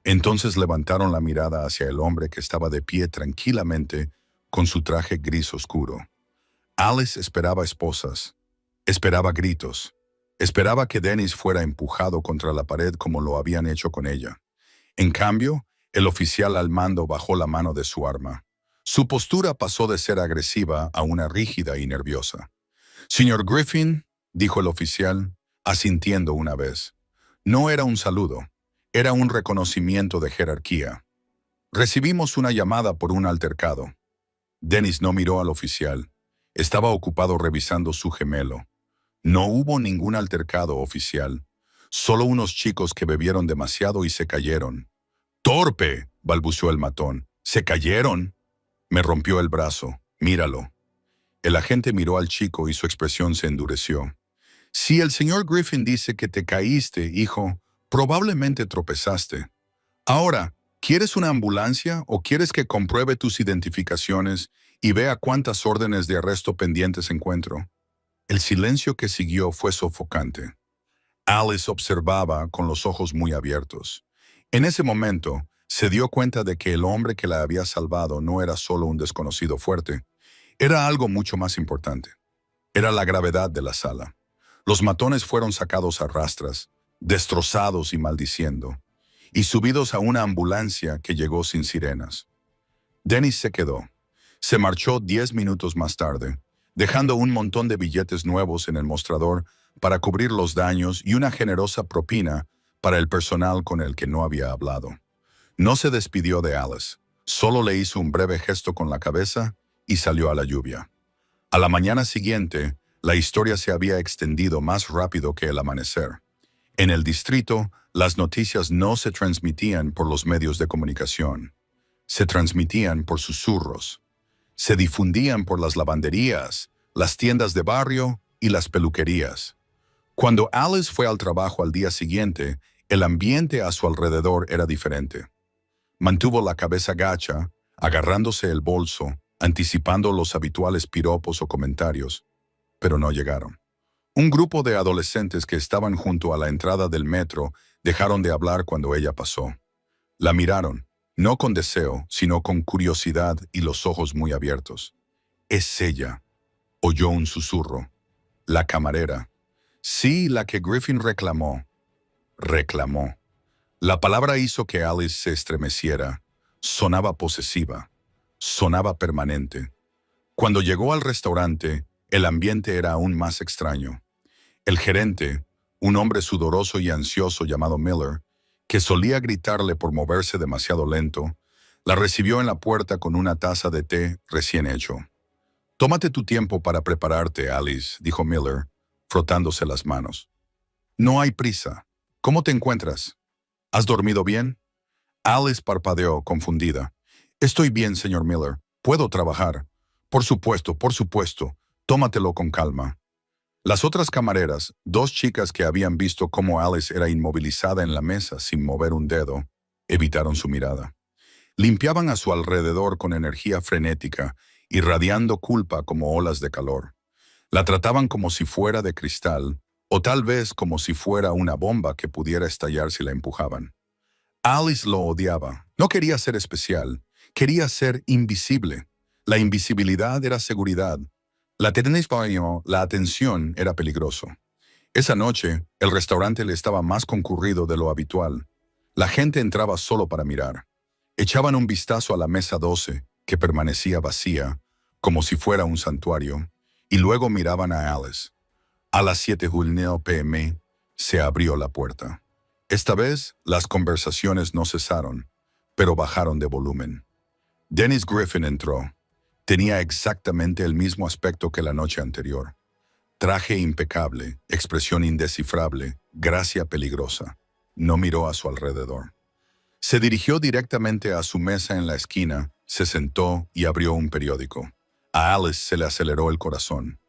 Entonces levantaron la mirada hacia el hombre que estaba de pie tranquilamente con su traje gris oscuro. Alice esperaba esposas, esperaba gritos, esperaba que Dennis fuera empujado contra la pared como lo habían hecho con ella. En cambio, el oficial al mando bajó la mano de su arma. Su postura pasó de ser agresiva a una rígida y nerviosa. «Señor Griffin», dijo el oficial, asintiendo una vez. No era un saludo, era un reconocimiento de jerarquía. «Recibimos una llamada por un altercado». Dennis no miró al oficial. Estaba ocupado revisando su gemelo. No hubo ningún altercado oficial, solo unos chicos que bebieron demasiado y se cayeron. «¡Torpe!», balbuceó el matón. «¿Se cayeron?». «Me rompió el brazo. Míralo». El agente miró al chico y su expresión se endureció. «Si el señor Griffin dice que te caíste, hijo, probablemente tropezaste. Ahora, ¿quieres una ambulancia o quieres que compruebe tus identificaciones y vea cuántas órdenes de arresto pendientes encuentro?» El silencio que siguió fue sofocante. Alice observaba con los ojos muy abiertos. En ese momento, se dio cuenta de que el hombre que la había salvado no era solo un desconocido fuerte. Era algo mucho más importante. Era la gravedad de la sala. Los matones fueron sacados a rastras, destrozados y maldiciendo, y subidos a una ambulancia que llegó sin sirenas. Dennis se quedó. Se marchó 10 minutos más tarde, dejando un montón de billetes nuevos en el mostrador para cubrir los daños y una generosa propina para el personal con el que no había hablado. No se despidió de Alice, solo le hizo un breve gesto con la cabeza y salió a la lluvia. A la mañana siguiente, la historia se había extendido más rápido que el amanecer. En el distrito, las noticias no se transmitían por los medios de comunicación. Se transmitían por susurros. Se difundían por las lavanderías, las tiendas de barrio y las peluquerías. Cuando Alice fue al trabajo al día siguiente, el ambiente a su alrededor era diferente. Mantuvo la cabeza gacha, agarrándose el bolso, anticipando los habituales piropos o comentarios, pero no llegaron. Un grupo de adolescentes que estaban junto a la entrada del metro dejaron de hablar cuando ella pasó. La miraron, no con deseo, sino con curiosidad y los ojos muy abiertos. «Es ella», oyó un susurro. «La camarera». «Sí, la que Griffin reclamó». Reclamó. La palabra hizo que Alice se estremeciera. Sonaba posesiva. Sonaba permanente. Cuando llegó al restaurante, el ambiente era aún más extraño. El gerente, un hombre sudoroso y ansioso llamado Miller, que solía gritarle por moverse demasiado lento, la recibió en la puerta con una taza de té recién hecho. «Tómate tu tiempo para prepararte, Alice», dijo Miller, frotándose las manos. «No hay prisa. ¿Cómo te encuentras? ¿Has dormido bien?» Alice parpadeó, confundida. «Estoy bien, señor Miller. Puedo trabajar». Por supuesto. Tómatelo con calma». Las otras camareras, 2 chicas que habían visto cómo Alice era inmovilizada en la mesa sin mover un dedo, evitaron su mirada. Limpiaban a su alrededor con energía frenética, irradiando culpa como olas de calor. La trataban como si fuera de cristal, o tal vez como si fuera una bomba que pudiera estallar si la empujaban. Alice lo odiaba. No quería ser especial, quería ser invisible. La invisibilidad era seguridad. La atención era peligroso. Esa noche, el restaurante le estaba más concurrido de lo habitual. La gente entraba solo para mirar. Echaban un vistazo a la mesa 12, que permanecía vacía, como si fuera un santuario, y luego miraban a Alice. A las 7:00 p.m. se abrió la puerta. Esta vez, las conversaciones no cesaron, pero bajaron de volumen. Dennis Griffin entró. Tenía exactamente el mismo aspecto que la noche anterior. Traje impecable, expresión indescifrable, gracia peligrosa. No miró a su alrededor. Se dirigió directamente a su mesa en la esquina, se sentó y abrió un periódico. A Alice se le aceleró el corazón.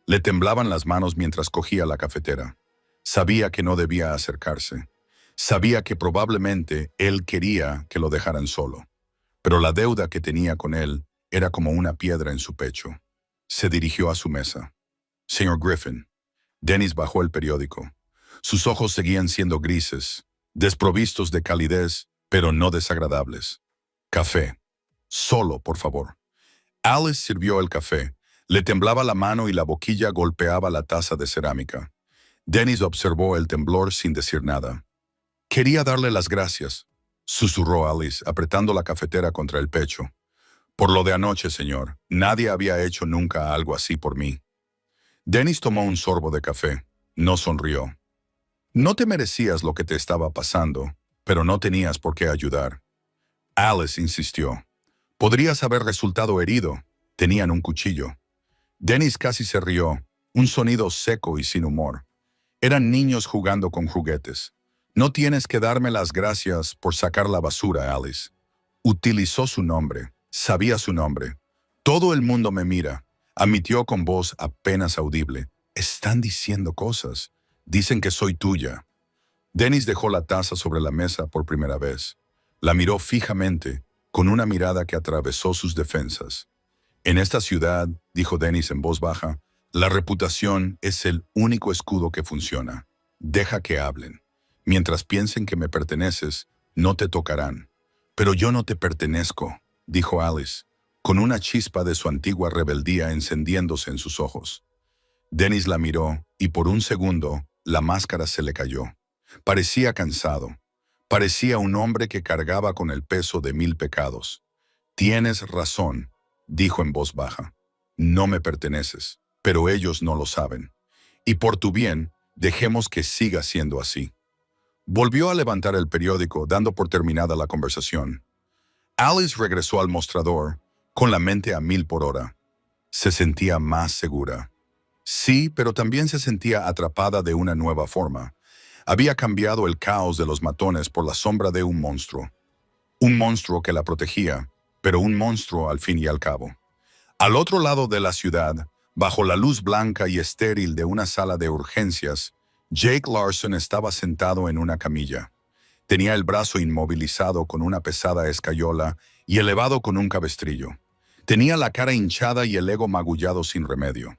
Le temblaban las manos mientras cogía la cafetera. Sabía que no debía acercarse. Sabía que probablemente él quería que lo dejaran solo. Pero la deuda que tenía con él era como una piedra en su pecho. Se dirigió a su mesa. Señor Griffin. Dennis bajó el periódico. Sus ojos seguían siendo grises, desprovistos de calidez, pero no desagradables. Café. Solo, por favor. Alice sirvió el café. Le temblaba la mano y la boquilla golpeaba la taza de cerámica. Dennis observó el temblor sin decir nada. Quería darle las gracias, susurró Alice, apretando la cafetera contra el pecho. Por lo de anoche, señor. Nadie había hecho nunca algo así por mí. Dennis tomó un sorbo de café. No sonrió. No te merecías lo que te estaba pasando, pero no tenías por qué ayudar. Alice insistió. Podrías haber resultado herido. Tenían un cuchillo. Dennis casi se rió, un sonido seco y sin humor. Eran niños jugando con juguetes. No tienes que darme las gracias por sacar la basura, Alice. Utilizó su nombre. Sabía su nombre. Todo el mundo me mira. Admitió con voz apenas audible. Están diciendo cosas. Dicen que soy tuya. Dennis dejó la taza sobre la mesa por primera vez. La miró fijamente, con una mirada que atravesó sus defensas. En esta ciudad, dijo Dennis en voz baja, la reputación es el único escudo que funciona. Deja que hablen. Mientras piensen que me perteneces, no te tocarán. Pero yo no te pertenezco, dijo Alice, con una chispa de su antigua rebeldía encendiéndose en sus ojos. Dennis la miró y por un segundo la máscara se le cayó. Parecía cansado. Parecía un hombre que cargaba con el peso de 1000 pecados. Tienes razón, dijo en voz baja. No me perteneces, pero ellos no lo saben. Y por tu bien, dejemos que siga siendo así. Volvió a levantar el periódico, dando por terminada la conversación. Alice regresó al mostrador, con la mente a 1000 por hora. Se sentía más segura. Sí, pero también se sentía atrapada de una nueva forma. Había cambiado el caos de los matones por la sombra de un monstruo. Un monstruo que la protegía, pero un monstruo al fin y al cabo. Al otro lado de la ciudad, bajo la luz blanca y estéril de una sala de urgencias, Jake Larson estaba sentado en una camilla. Tenía el brazo inmovilizado con una pesada escayola y elevado con un cabestrillo. Tenía la cara hinchada y el ego magullado sin remedio.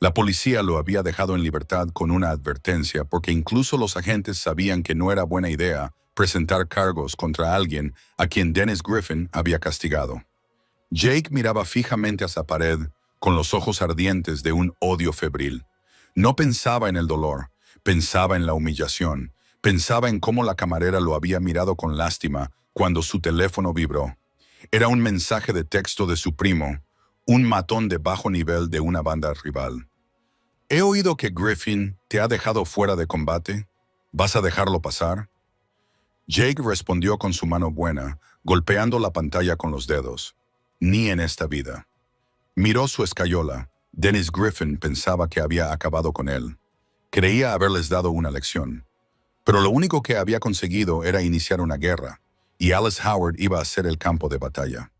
La policía lo había dejado en libertad con una advertencia porque incluso los agentes sabían que no era buena idea presentar cargos contra alguien a quien Dennis Griffin había castigado. Jake miraba fijamente hacia la pared con los ojos ardientes de un odio febril. No pensaba en el dolor, pensaba en la humillación, pensaba en cómo la camarera lo había mirado con lástima cuando su teléfono vibró. Era un mensaje de texto de su primo, un matón de bajo nivel de una banda rival. He oído que Griffin te ha dejado fuera de combate. ¿Vas a dejarlo pasar? Jake respondió con su mano buena, golpeando la pantalla con los dedos. Ni en esta vida. Miró su escayola. Dennis Griffin pensaba que había acabado con él. Creía haberles dado una lección. Pero lo único que había conseguido era iniciar una guerra, y Alice Howard iba a ser el campo de batalla.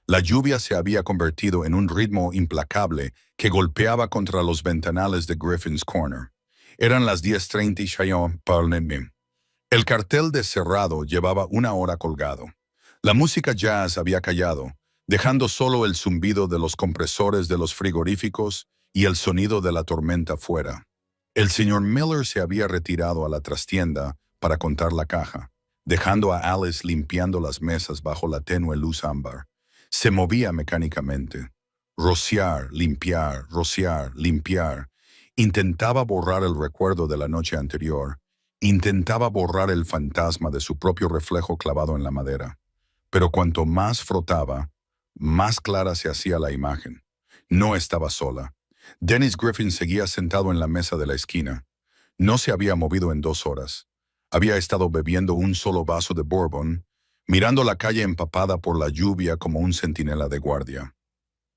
La lluvia se había convertido en un ritmo implacable que golpeaba contra los ventanales de Griffin's Corner. Eran las 10:30 p.m. El cartel de cerrado llevaba 1 hora colgado. La música jazz había callado, dejando solo el zumbido de los compresores de los frigoríficos y el sonido de la tormenta fuera. El señor Miller se había retirado a la trastienda para contar la caja, dejando a Alice limpiando las mesas bajo la tenue luz ámbar. Se movía mecánicamente. Rociar, limpiar, rociar, limpiar. Intentaba borrar el recuerdo de la noche anterior. Intentaba borrar el fantasma de su propio reflejo clavado en la madera. Pero cuanto más frotaba, más clara se hacía la imagen. No estaba sola. Dennis Griffin seguía sentado en la mesa de la esquina. No se había movido en 2 horas. Había estado bebiendo un solo vaso de bourbon, mirando la calle empapada por la lluvia como un centinela de guardia.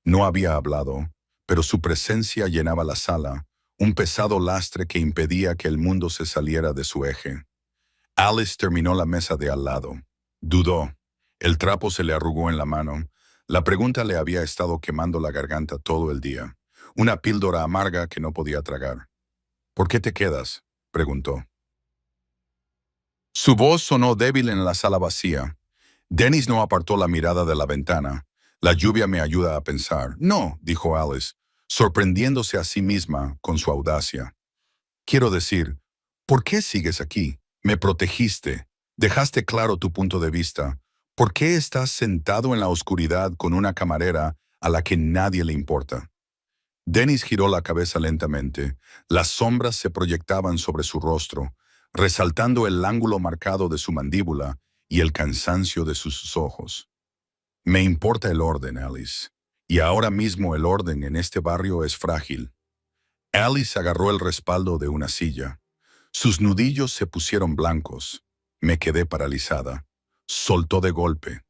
No había hablado, pero su presencia llenaba la sala, un pesado lastre que impedía que el mundo se saliera de su eje. Alice terminó la mesa de al lado. Dudó. El trapo se le arrugó en la mano. La pregunta le había estado quemando la garganta todo el día. Una píldora amarga que no podía tragar. ¿Por qué te quedas?, preguntó. Su voz sonó débil en la sala vacía. Dennis no apartó la mirada de la ventana. La lluvia me ayuda a pensar. No, dijo Alice, sorprendiéndose a sí misma con su audacia. Quiero decir, ¿por qué sigues aquí? Me protegiste. Dejaste claro tu punto de vista. ¿Por qué estás sentado en la oscuridad con una camarera a la que nadie le importa? Dennis giró la cabeza lentamente. Las sombras se proyectaban sobre su rostro, resaltando el ángulo marcado de su mandíbula y el cansancio de sus ojos. Me importa el orden, Alice. Y ahora mismo el orden en este barrio es frágil. Alice agarró el respaldo de una silla. Sus nudillos se pusieron blancos. Me quedé paralizada. Soltó de golpe.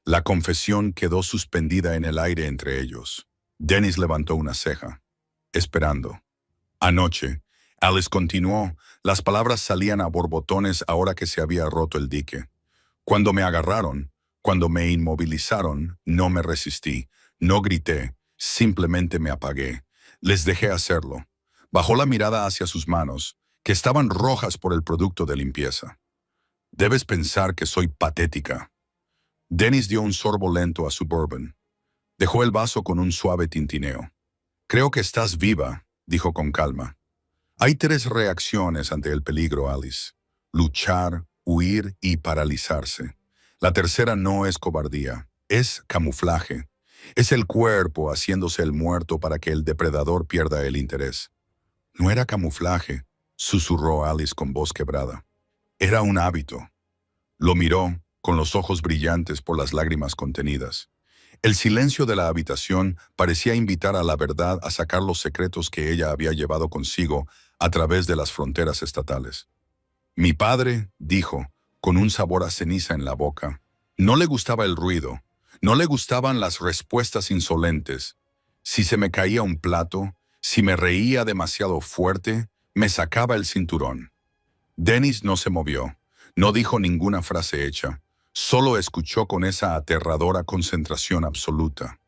La confesión quedó suspendida en el aire entre ellos. Dennis levantó una ceja, esperando. Anoche, Alice continuó, las palabras salían a borbotones ahora que se había roto el dique. Cuando me agarraron, cuando me inmovilizaron, no me resistí, no grité, simplemente me apagué. Les dejé hacerlo. Bajó la mirada hacia sus manos, que estaban rojas por el producto de limpieza. Debes pensar que soy patética. Dennis dio un sorbo lento a su bourbon. Dejó el vaso con un suave tintineo. Creo que estás viva, dijo con calma. Hay 3 reacciones ante el peligro, Alice. Luchar, huir y paralizarse. La tercera no es cobardía, es camuflaje. Es el cuerpo haciéndose el muerto para que el depredador pierda el interés. No era camuflaje, susurró Alice con voz quebrada. Era un hábito. Lo miró, con los ojos brillantes por las lágrimas contenidas. El silencio de la habitación parecía invitar a la verdad a sacar los secretos que ella había llevado consigo a través de las fronteras estatales. Mi padre, dijo, con un sabor a ceniza en la boca, no le gustaba el ruido, no le gustaban las respuestas insolentes. Si se me caía un plato, si me reía demasiado fuerte, me sacaba el cinturón. Dennis no se movió, no dijo ninguna frase hecha. Solo escuchó con esa aterradora concentración absoluta.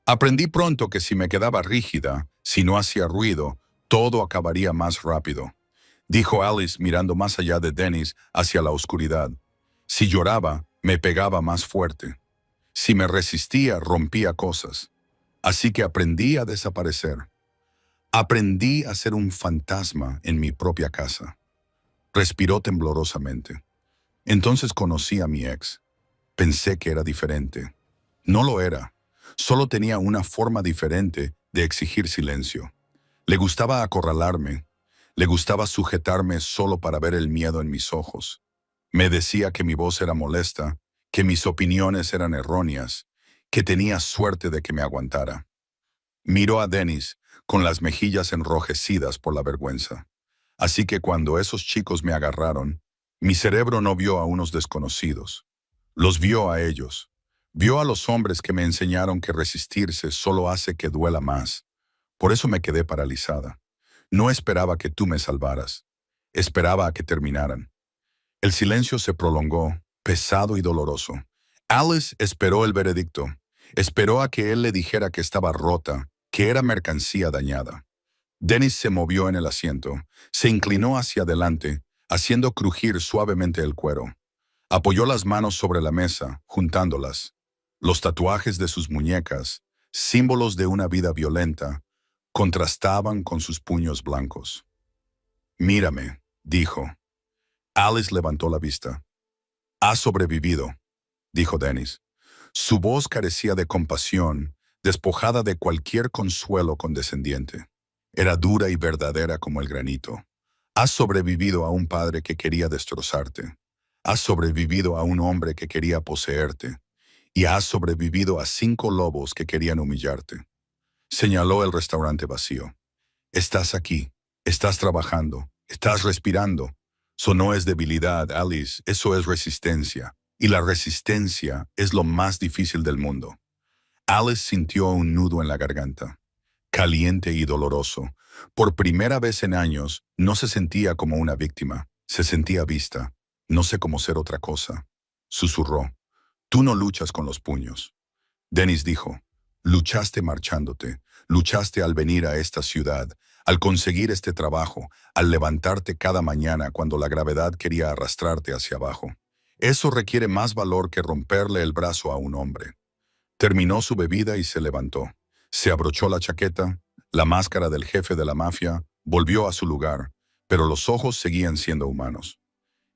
Aprendí pronto que si me quedaba rígida, si no hacía ruido, todo acabaría más rápido, dijo Alice mirando más allá de Dennis hacia la oscuridad. Si lloraba, me pegaba más fuerte. Si me resistía, rompía cosas. Así que aprendí a desaparecer. Aprendí a ser un fantasma en mi propia casa. Respiró temblorosamente. Entonces conocí a mi ex. Pensé que era diferente. No lo era. Solo tenía una forma diferente de exigir silencio. Le gustaba acorralarme. Le gustaba sujetarme solo para ver el miedo en mis ojos. Me decía que mi voz era molesta, que mis opiniones eran erróneas, que tenía suerte de que me aguantara. Miró a Dennis con las mejillas enrojecidas por la vergüenza. Así que cuando esos chicos me agarraron, mi cerebro no vio a unos desconocidos. Los vio a ellos. Vio a los hombres que me enseñaron que resistirse solo hace que duela más. Por eso me quedé paralizada. No esperaba que tú me salvaras. Esperaba a que terminaran. El silencio se prolongó, pesado y doloroso. Alice esperó el veredicto. Esperó a que él le dijera que estaba rota, que era mercancía dañada. Dennis se movió en el asiento, se inclinó hacia adelante, haciendo crujir suavemente el cuero. Apoyó las manos sobre la mesa, juntándolas. Los tatuajes de sus muñecas, símbolos de una vida violenta, contrastaban con sus puños blancos. «Mírame», dijo. Alice levantó la vista. «Has sobrevivido», dijo Dennis. Su voz carecía de compasión, despojada de cualquier consuelo condescendiente. Era dura y verdadera como el granito. «Has sobrevivido a un padre que quería destrozarte. Has sobrevivido a un hombre que quería poseerte. Y has sobrevivido a 5 lobos que querían humillarte». Señaló el restaurante vacío. «Estás aquí, estás trabajando, estás respirando. Eso no es debilidad, Alice, eso es resistencia. Y la resistencia es lo más difícil del mundo». Alice sintió un nudo en la garganta, caliente y doloroso. Por primera vez en años, no se sentía como una víctima, se sentía vista. «No sé cómo ser otra cosa», susurró. «Tú no luchas con los puños». Dennis dijo, «Luchaste marchándote, luchaste al venir a esta ciudad, al conseguir este trabajo, al levantarte cada mañana cuando la gravedad quería arrastrarte hacia abajo. Eso requiere más valor que romperle el brazo a un hombre». Terminó su bebida y se levantó. Se abrochó la chaqueta, la máscara del jefe de la mafia, volvió a su lugar, pero los ojos seguían siendo humanos.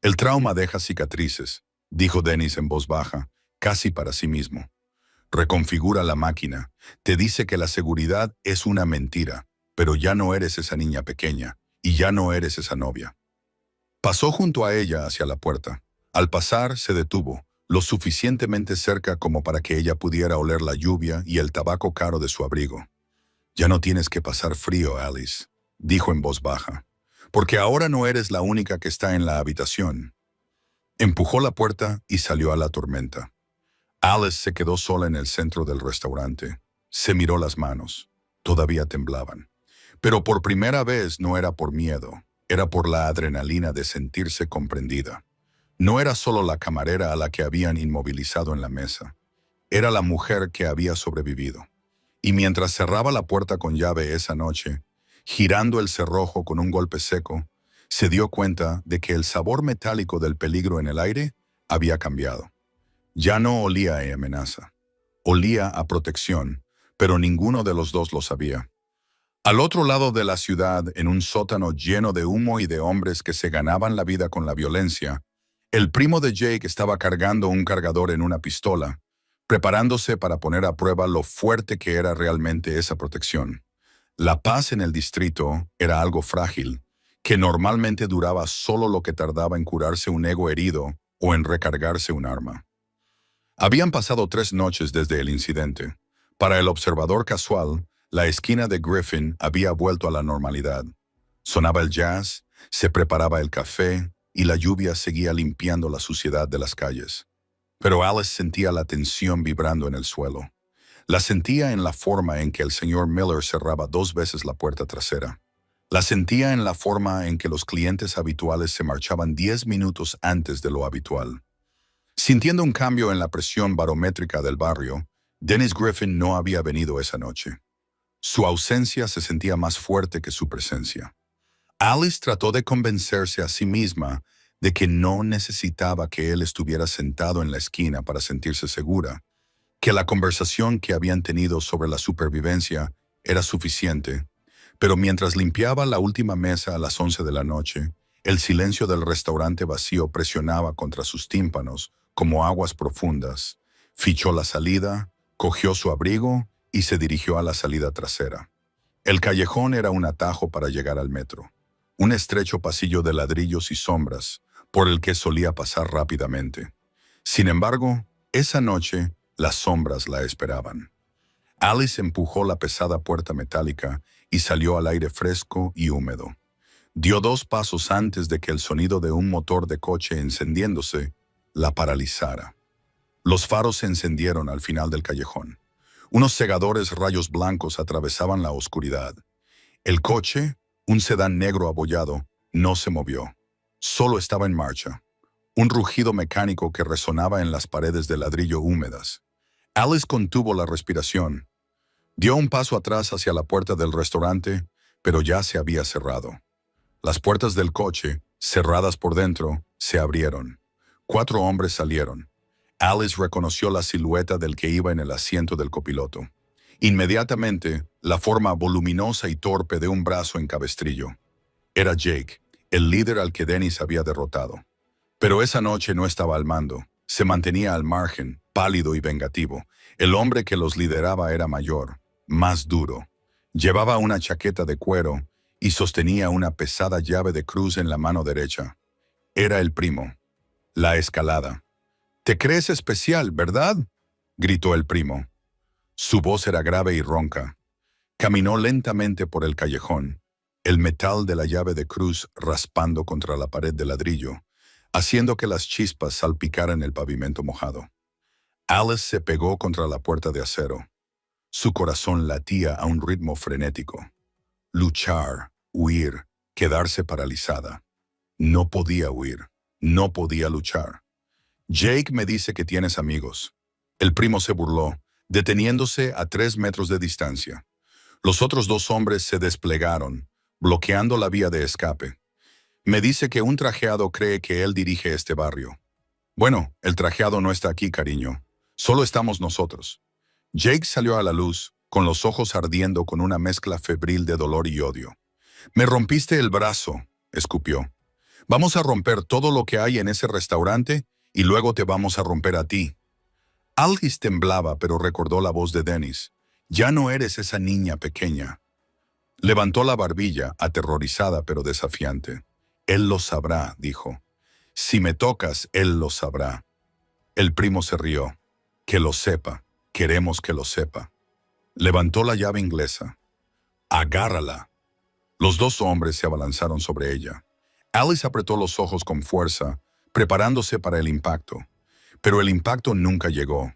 «El trauma deja cicatrices», dijo Dennis en voz baja, casi para sí mismo. «Reconfigura la máquina. Te dice que la seguridad es una mentira, pero ya no eres esa niña pequeña, y ya no eres esa novia». Pasó junto a ella hacia la puerta. Al pasar, se detuvo, lo suficientemente cerca como para que ella pudiera oler la lluvia y el tabaco caro de su abrigo. «Ya no tienes que pasar frío, Alice», dijo en voz baja, «porque ahora no eres la única que está en la habitación». Empujó la puerta y salió a la tormenta. Alice se quedó sola en el centro del restaurante. Se miró las manos. Todavía temblaban. Pero por primera vez no era por miedo, era por la adrenalina de sentirse comprendida. No era solo la camarera a la que habían inmovilizado en la mesa. Era la mujer que había sobrevivido. Y mientras cerraba la puerta con llave esa noche, girando el cerrojo con un golpe seco, se dio cuenta de que el sabor metálico del peligro en el aire había cambiado. Ya no olía a amenaza. Olía a protección, pero ninguno de los dos lo sabía. Al otro lado de la ciudad, en un sótano lleno de humo y de hombres que se ganaban la vida con la violencia, el primo de Jake estaba cargando un cargador en una pistola, preparándose para poner a prueba lo fuerte que era realmente esa protección. La paz en el distrito era algo frágil, que normalmente duraba solo lo que tardaba en curarse un ego herido o en recargarse un arma. Habían pasado 3 noches desde el incidente. Para el observador casual, la esquina de Griffin había vuelto a la normalidad. Sonaba el jazz, se preparaba el café y la lluvia seguía limpiando la suciedad de las calles. Pero Alice sentía la tensión vibrando en el suelo. La sentía en la forma en que el señor Miller cerraba 2 veces la puerta trasera. La sentía en la forma en que los clientes habituales se marchaban 10 minutos antes de lo habitual. Sintiendo un cambio en la presión barométrica del barrio, Dennis Griffin no había venido esa noche. Su ausencia se sentía más fuerte que su presencia. Alice trató de convencerse a sí misma de que no necesitaba que él estuviera sentado en la esquina para sentirse segura, que la conversación que habían tenido sobre la supervivencia era suficiente, pero mientras limpiaba la última mesa a las 11 de la noche, el silencio del restaurante vacío presionaba contra sus tímpanos como aguas profundas. Fichó la salida, cogió su abrigo y se dirigió a la salida trasera. El callejón era un atajo para llegar al metro, un estrecho pasillo de ladrillos y sombras por el que solía pasar rápidamente. Sin embargo, esa noche, las sombras la esperaban. Alice empujó la pesada puerta metálica y salió al aire fresco y húmedo. Dio 2 pasos antes de que el sonido de un motor de coche encendiéndose la paralizara. Los faros se encendieron al final del callejón. Unos cegadores rayos blancos atravesaban la oscuridad. El coche, un sedán negro abollado, no se movió. Solo estaba en marcha. Un rugido mecánico que resonaba en las paredes de ladrillo húmedas. Alice contuvo la respiración. Dio un paso atrás hacia la puerta del restaurante, pero ya se había cerrado. Las puertas del coche, cerradas por dentro, se abrieron. 4 hombres salieron. Alice reconoció la silueta del que iba en el asiento del copiloto. Inmediatamente, la forma voluminosa y torpe de un brazo en cabestrillo. Era Jake, el líder al que Dennis había derrotado. Pero esa noche no estaba al mando. Se mantenía al margen, pálido y vengativo. El hombre que los lideraba era mayor, más duro. Llevaba una chaqueta de cuero y sostenía una pesada llave de cruz en la mano derecha. Era el primo. La escalada. «Te crees especial, ¿verdad?», gritó el primo. Su voz era grave y ronca. Caminó lentamente por el callejón, el metal de la llave de cruz raspando contra la pared de ladrillo, haciendo que las chispas salpicaran el pavimento mojado. Alice se pegó contra la puerta de acero. Su corazón latía a un ritmo frenético. Luchar, huir, quedarse paralizada. No podía huir, no podía luchar. «Jake me dice que tienes amigos». El primo se burló, deteniéndose a 3 metros de distancia. Los otros 2 hombres se desplegaron, bloqueando la vía de escape. «Me dice que un trajeado cree que él dirige este barrio». «Bueno, el trajeado no está aquí, cariño. Solo estamos nosotros». Jake salió a la luz, con los ojos ardiendo con una mezcla febril de dolor y odio. «Me rompiste el brazo», escupió. «Vamos a romper todo lo que hay en ese restaurante y luego te vamos a romper a ti». Alice temblaba, pero recordó la voz de Dennis. «Ya no eres esa niña pequeña». Levantó la barbilla, aterrorizada pero desafiante. «Él lo sabrá», dijo. «Si me tocas, él lo sabrá». El primo se rió. «Que lo sepa. Queremos que lo sepa». Levantó la llave inglesa. «Agárrala». Los 2 hombres se abalanzaron sobre ella. Alice apretó los ojos con fuerza, preparándose para el impacto. Pero el impacto nunca llegó.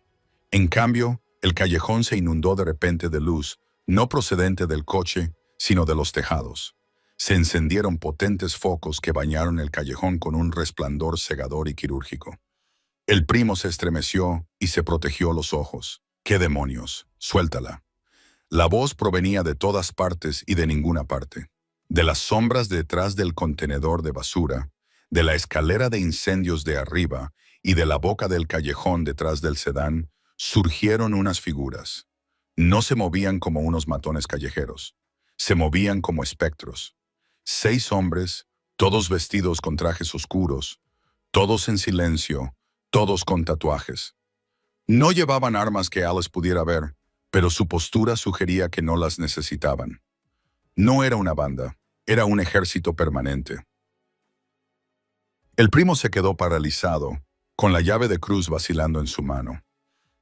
En cambio, el callejón se inundó de repente de luz, no procedente del coche, sino de los tejados. Se encendieron potentes focos que bañaron el callejón con un resplandor cegador y quirúrgico. El primo se estremeció y se protegió los ojos. «¿Qué demonios? Suéltala». La voz provenía de todas partes y de ninguna parte. De las sombras detrás del contenedor de basura, de la escalera de incendios de arriba y de la boca del callejón detrás del sedán, surgieron unas figuras. No se movían como unos matones callejeros. Se movían como espectros. 6 hombres, todos vestidos con trajes oscuros, todos en silencio, todos con tatuajes. No llevaban armas que Alice pudiera ver, pero su postura sugería que no las necesitaban. No era una banda, era un ejército permanente. El primo se quedó paralizado, con la llave de cruz vacilando en su mano.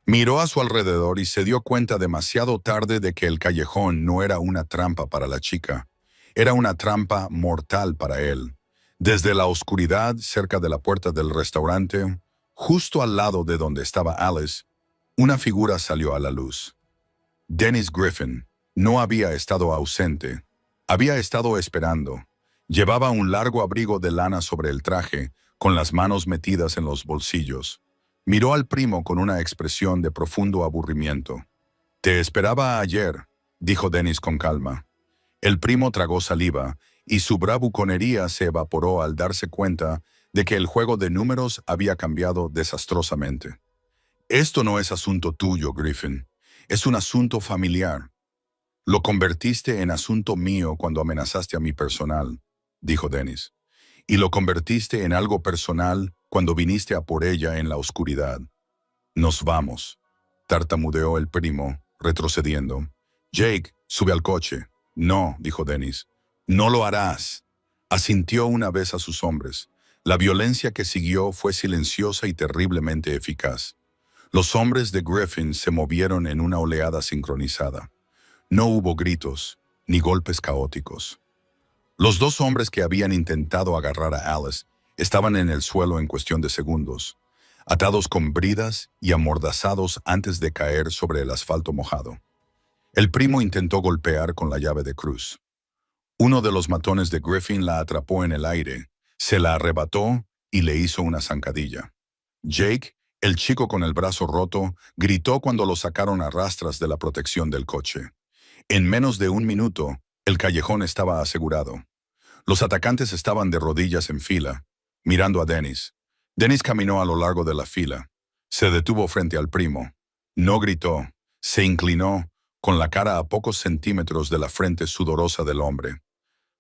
Miró a su alrededor y se dio cuenta demasiado tarde de que el callejón no era una trampa para la chica. Era una trampa mortal para él. Desde la oscuridad, cerca de la puerta del restaurante, justo al lado de donde estaba Alice, una figura salió a la luz. Dennis Griffin no había estado ausente. Había estado esperando. Llevaba un largo abrigo de lana sobre el traje, con las manos metidas en los bolsillos. Miró al primo con una expresión de profundo aburrimiento. «Te esperaba ayer», dijo Dennis con calma. El primo tragó saliva, y su bravuconería se evaporó al darse cuenta de que el juego de números había cambiado desastrosamente. «Esto no es asunto tuyo, Griffin. Es un asunto familiar. Lo convertiste en asunto mío cuando amenazaste a mi personal», dijo Dennis. «Y lo convertiste en algo personal cuando viniste a por ella en la oscuridad». «Nos vamos», tartamudeó el primo, retrocediendo. «Jake, sube al coche». «No», dijo Dennis. «No lo harás». Asintió una vez a sus hombres. La violencia que siguió fue silenciosa y terriblemente eficaz. Los hombres de Griffin se movieron en una oleada sincronizada. No hubo gritos, ni golpes caóticos. Los 2 hombres que habían intentado agarrar a Alice estaban en el suelo en cuestión de segundos, atados con bridas y amordazados antes de caer sobre el asfalto mojado. El primo intentó golpear con la llave de cruz. Uno de los matones de Griffin la atrapó en el aire, se la arrebató y le hizo una zancadilla. Jake, el chico con el brazo roto, gritó cuando lo sacaron a rastras de la protección del coche. En menos de 1 minuto, el callejón estaba asegurado. Los atacantes estaban de rodillas en fila, mirando a Dennis. Dennis caminó a lo largo de la fila. Se detuvo frente al primo. No gritó. Se inclinó, con la cara a pocos centímetros de la frente sudorosa del hombre.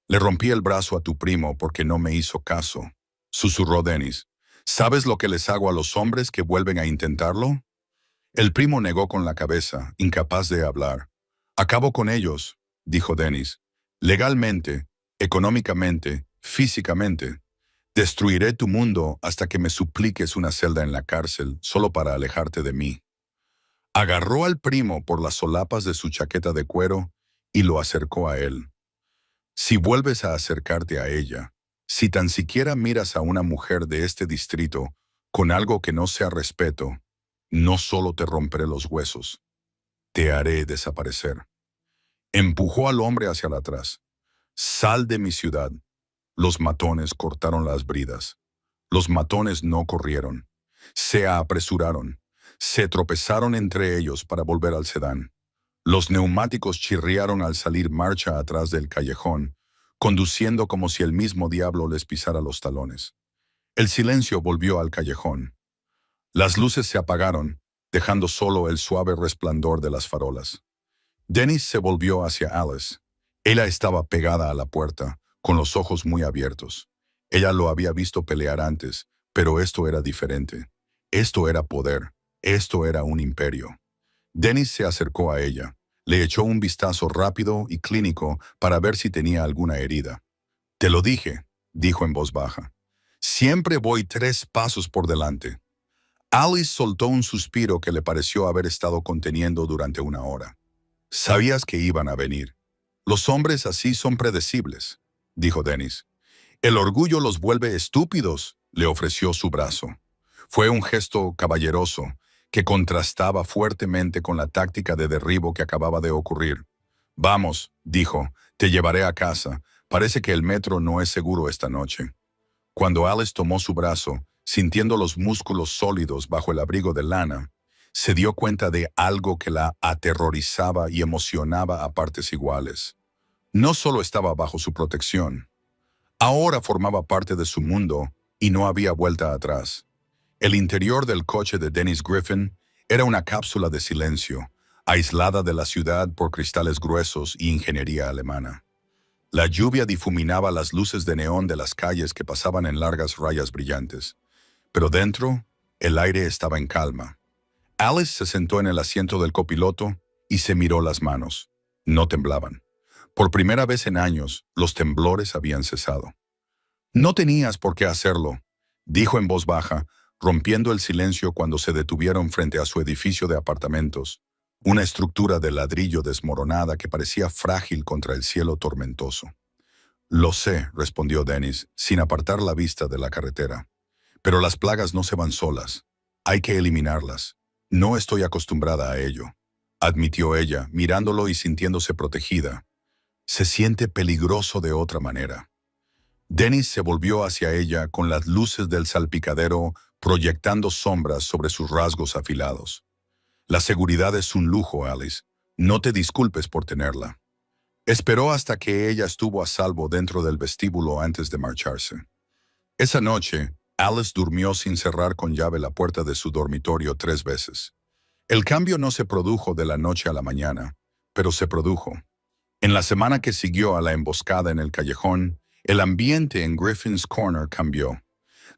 Le rompí el brazo a tu primo porque no me hizo caso, susurró Dennis. ¿Sabes lo que les hago a los hombres que vuelven a intentarlo? El primo negó con la cabeza, incapaz de hablar. Acabo con ellos, dijo Dennis. Legalmente, económicamente, físicamente. Destruiré tu mundo hasta que me supliques una celda en la cárcel solo para alejarte de mí. Agarró al primo por las solapas de su chaqueta de cuero y lo acercó a él. Si vuelves a acercarte a ella, si tan siquiera miras a una mujer de este distrito con algo que no sea respeto, no solo te romperé los huesos, te haré desaparecer. Empujó al hombre hacia atrás. Sal de mi ciudad. Los matones cortaron las bridas. Los matones no corrieron. Se apresuraron. Se tropezaron entre ellos para volver al sedán. Los neumáticos chirriaron al salir marcha atrás del callejón, conduciendo como si el mismo diablo les pisara los talones. El silencio volvió al callejón. Las luces se apagaron, dejando solo el suave resplandor de las farolas. Dennis se volvió hacia Alice. Ella estaba pegada a la puerta, con los ojos muy abiertos. Ella lo había visto pelear antes, pero esto era diferente. Esto era poder. Esto era un imperio. Dennis se acercó a ella. Le echó un vistazo rápido y clínico para ver si tenía alguna herida. Te lo dije, dijo en voz baja. Siempre voy 3 pasos por delante. Alice soltó un suspiro que le pareció haber estado conteniendo durante una hora. Sabías que iban a venir. Los hombres así son predecibles, dijo Dennis. El orgullo los vuelve estúpidos, le ofreció su brazo. Fue un gesto caballeroso que contrastaba fuertemente con la táctica de derribo que acababa de ocurrir. Vamos, dijo, te llevaré a casa. Parece que el metro no es seguro esta noche. Cuando Alice tomó su brazo, sintiendo los músculos sólidos bajo el abrigo de lana, se dio cuenta de algo que la aterrorizaba y emocionaba a partes iguales. No solo estaba bajo su protección, ahora formaba parte de su mundo y no había vuelta atrás. El interior del coche de Dennis Griffin era una cápsula de silencio, aislada de la ciudad por cristales gruesos y ingeniería alemana. La lluvia difuminaba las luces de neón de las calles que pasaban en largas rayas brillantes, pero dentro, el aire estaba en calma. Alice se sentó en el asiento del copiloto y se miró las manos. No temblaban. Por primera vez en años, los temblores habían cesado. No tenías por qué hacerlo, dijo en voz baja, rompiendo el silencio cuando se detuvieron frente a su edificio de apartamentos, una estructura de ladrillo desmoronada que parecía frágil contra el cielo tormentoso. Lo sé, respondió Dennis, sin apartar la vista de la carretera. Pero las plagas no se van solas. Hay que eliminarlas. No estoy acostumbrada a ello, admitió ella, mirándolo y sintiéndose protegida. Se siente peligroso de otra manera. Dennis se volvió hacia ella con las luces del salpicadero proyectando sombras sobre sus rasgos afilados. La seguridad es un lujo, Alice. No te disculpes por tenerla. Esperó hasta que ella estuvo a salvo dentro del vestíbulo antes de marcharse. Esa noche, Alice durmió sin cerrar con llave la puerta de su dormitorio 3 veces. El cambio no se produjo de la noche a la mañana, pero se produjo. En la semana que siguió a la emboscada en el callejón, el ambiente en Griffin's Corner cambió.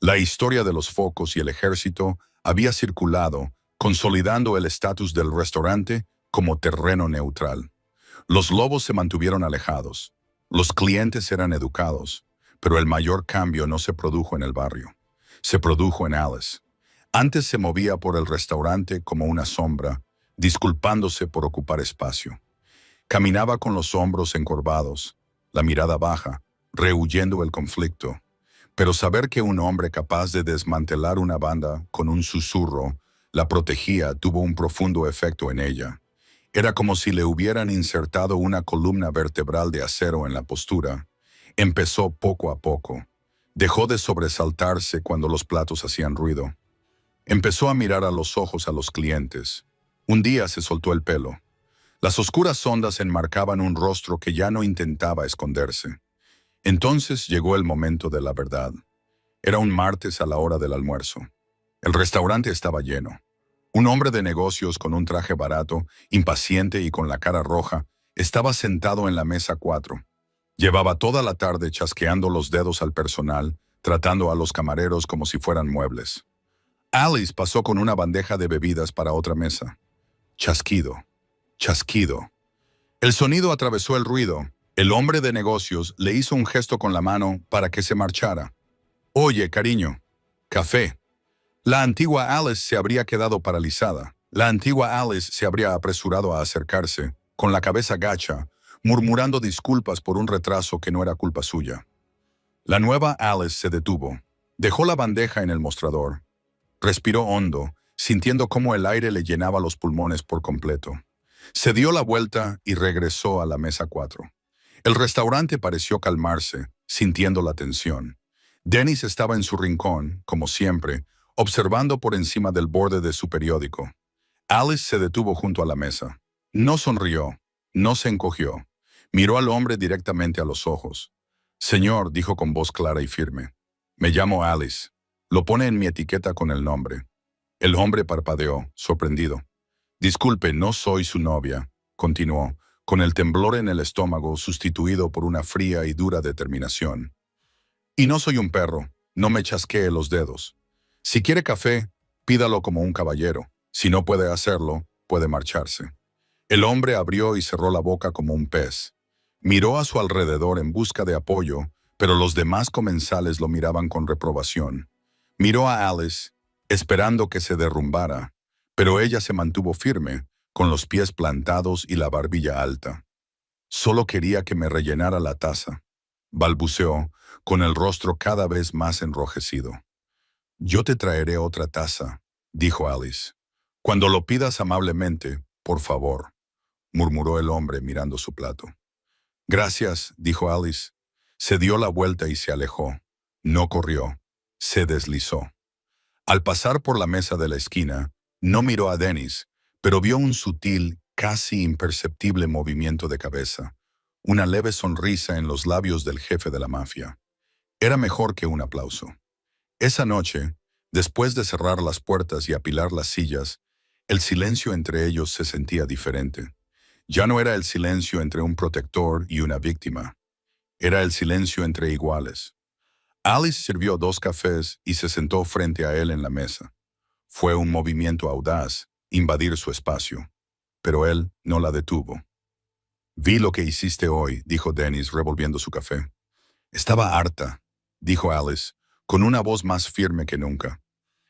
La historia de los focos y el ejército había circulado, consolidando el estatus del restaurante como terreno neutral. Los lobos se mantuvieron alejados. Los clientes eran educados, pero el mayor cambio no se produjo en el barrio. Se produjo en Alice. Antes se movía por el restaurante como una sombra, disculpándose por ocupar espacio. Caminaba con los hombros encorvados, la mirada baja, rehuyendo el conflicto. Pero saber que un hombre capaz de desmantelar una banda con un susurro la protegía tuvo un profundo efecto en ella. Era como si le hubieran insertado una columna vertebral de acero en la postura. Empezó poco a poco. Dejó de sobresaltarse cuando los platos hacían ruido. Empezó a mirar a los ojos a los clientes. Un día se soltó el pelo. Las oscuras ondas enmarcaban un rostro que ya no intentaba esconderse. Entonces llegó el momento de la verdad. Era un martes a la hora del almuerzo. El restaurante estaba lleno. Un hombre de negocios con un traje barato, impaciente y con la cara roja, estaba sentado en la mesa 4. Llevaba toda la tarde chasqueando los dedos al personal, tratando a los camareros como si fueran muebles. Alice pasó con una bandeja de bebidas para otra mesa. Chasquido, chasquido. El sonido atravesó el ruido. El hombre de negocios le hizo un gesto con la mano para que se marchara. Oye, cariño, café. La antigua Alice se habría quedado paralizada. La antigua Alice se habría apresurado a acercarse, con la cabeza gacha, murmurando disculpas por un retraso que no era culpa suya. La nueva Alice se detuvo. Dejó la bandeja en el mostrador. Respiró hondo, sintiendo cómo el aire le llenaba los pulmones por completo. Se dio la vuelta y regresó a la mesa 4. El restaurante pareció calmarse, sintiendo la tensión. Dennis estaba en su rincón, como siempre, observando por encima del borde de su periódico. Alice se detuvo junto a la mesa. No sonrió, no se encogió. Miró al hombre directamente a los ojos. Señor, dijo con voz clara y firme, me llamo Alice. Lo pone en mi etiqueta con el nombre. El hombre parpadeó, sorprendido. Disculpe, no soy su novia, continuó, con el temblor en el estómago sustituido por una fría y dura determinación. Y no soy un perro, no me chasquee los dedos. Si quiere café, pídalo como un caballero. Si no puede hacerlo, puede marcharse. El hombre abrió y cerró la boca como un pez. Miró a su alrededor en busca de apoyo, pero los demás comensales lo miraban con reprobación. Miró a Alice, esperando que se derrumbara, pero ella se mantuvo firme, con los pies plantados y la barbilla alta. Solo quería que me rellenara la taza, balbuceó, con el rostro cada vez más enrojecido. Yo te traeré otra taza, dijo Alice. Cuando lo pidas amablemente, por favor, murmuró el hombre mirando su plato. Gracias, dijo Alice. Se dio la vuelta y se alejó. No corrió, se deslizó. Al pasar por la mesa de la esquina, no miró a Dennis, pero vio un sutil, casi imperceptible movimiento de cabeza, una leve sonrisa en los labios del jefe de la mafia. Era mejor que un aplauso. Esa noche, después de cerrar las puertas y apilar las sillas, el silencio entre ellos se sentía diferente. Ya no era el silencio entre un protector y una víctima. Era el silencio entre iguales. Alice sirvió 2 cafés y se sentó frente a él en la mesa. Fue un movimiento audaz, invadir su espacio, pero él no la detuvo. Vi lo que hiciste hoy, dijo Dennis revolviendo su café. Estaba harta, dijo Alice, con una voz más firme que nunca.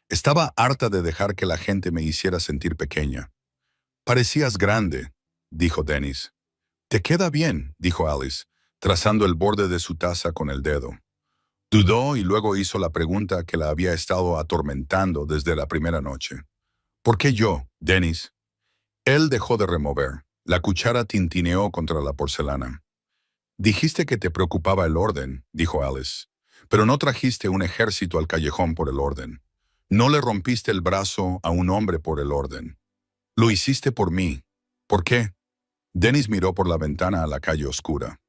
Estaba harta de dejar que la gente me hiciera sentir pequeña. Parecías grande, dijo Dennis. Te queda bien, dijo Alice, trazando el borde de su taza con el dedo. Dudó y luego hizo la pregunta que la había estado atormentando desde la primera noche. ¿Por qué yo, Dennis? Él dejó de remover. La cuchara tintineó contra la porcelana. Dijiste que te preocupaba el orden, dijo Alice, pero no trajiste un ejército al callejón por el orden. No le rompiste el brazo a un hombre por el orden. Lo hiciste por mí. ¿Por qué? Dennis miró por la ventana a la calle oscura.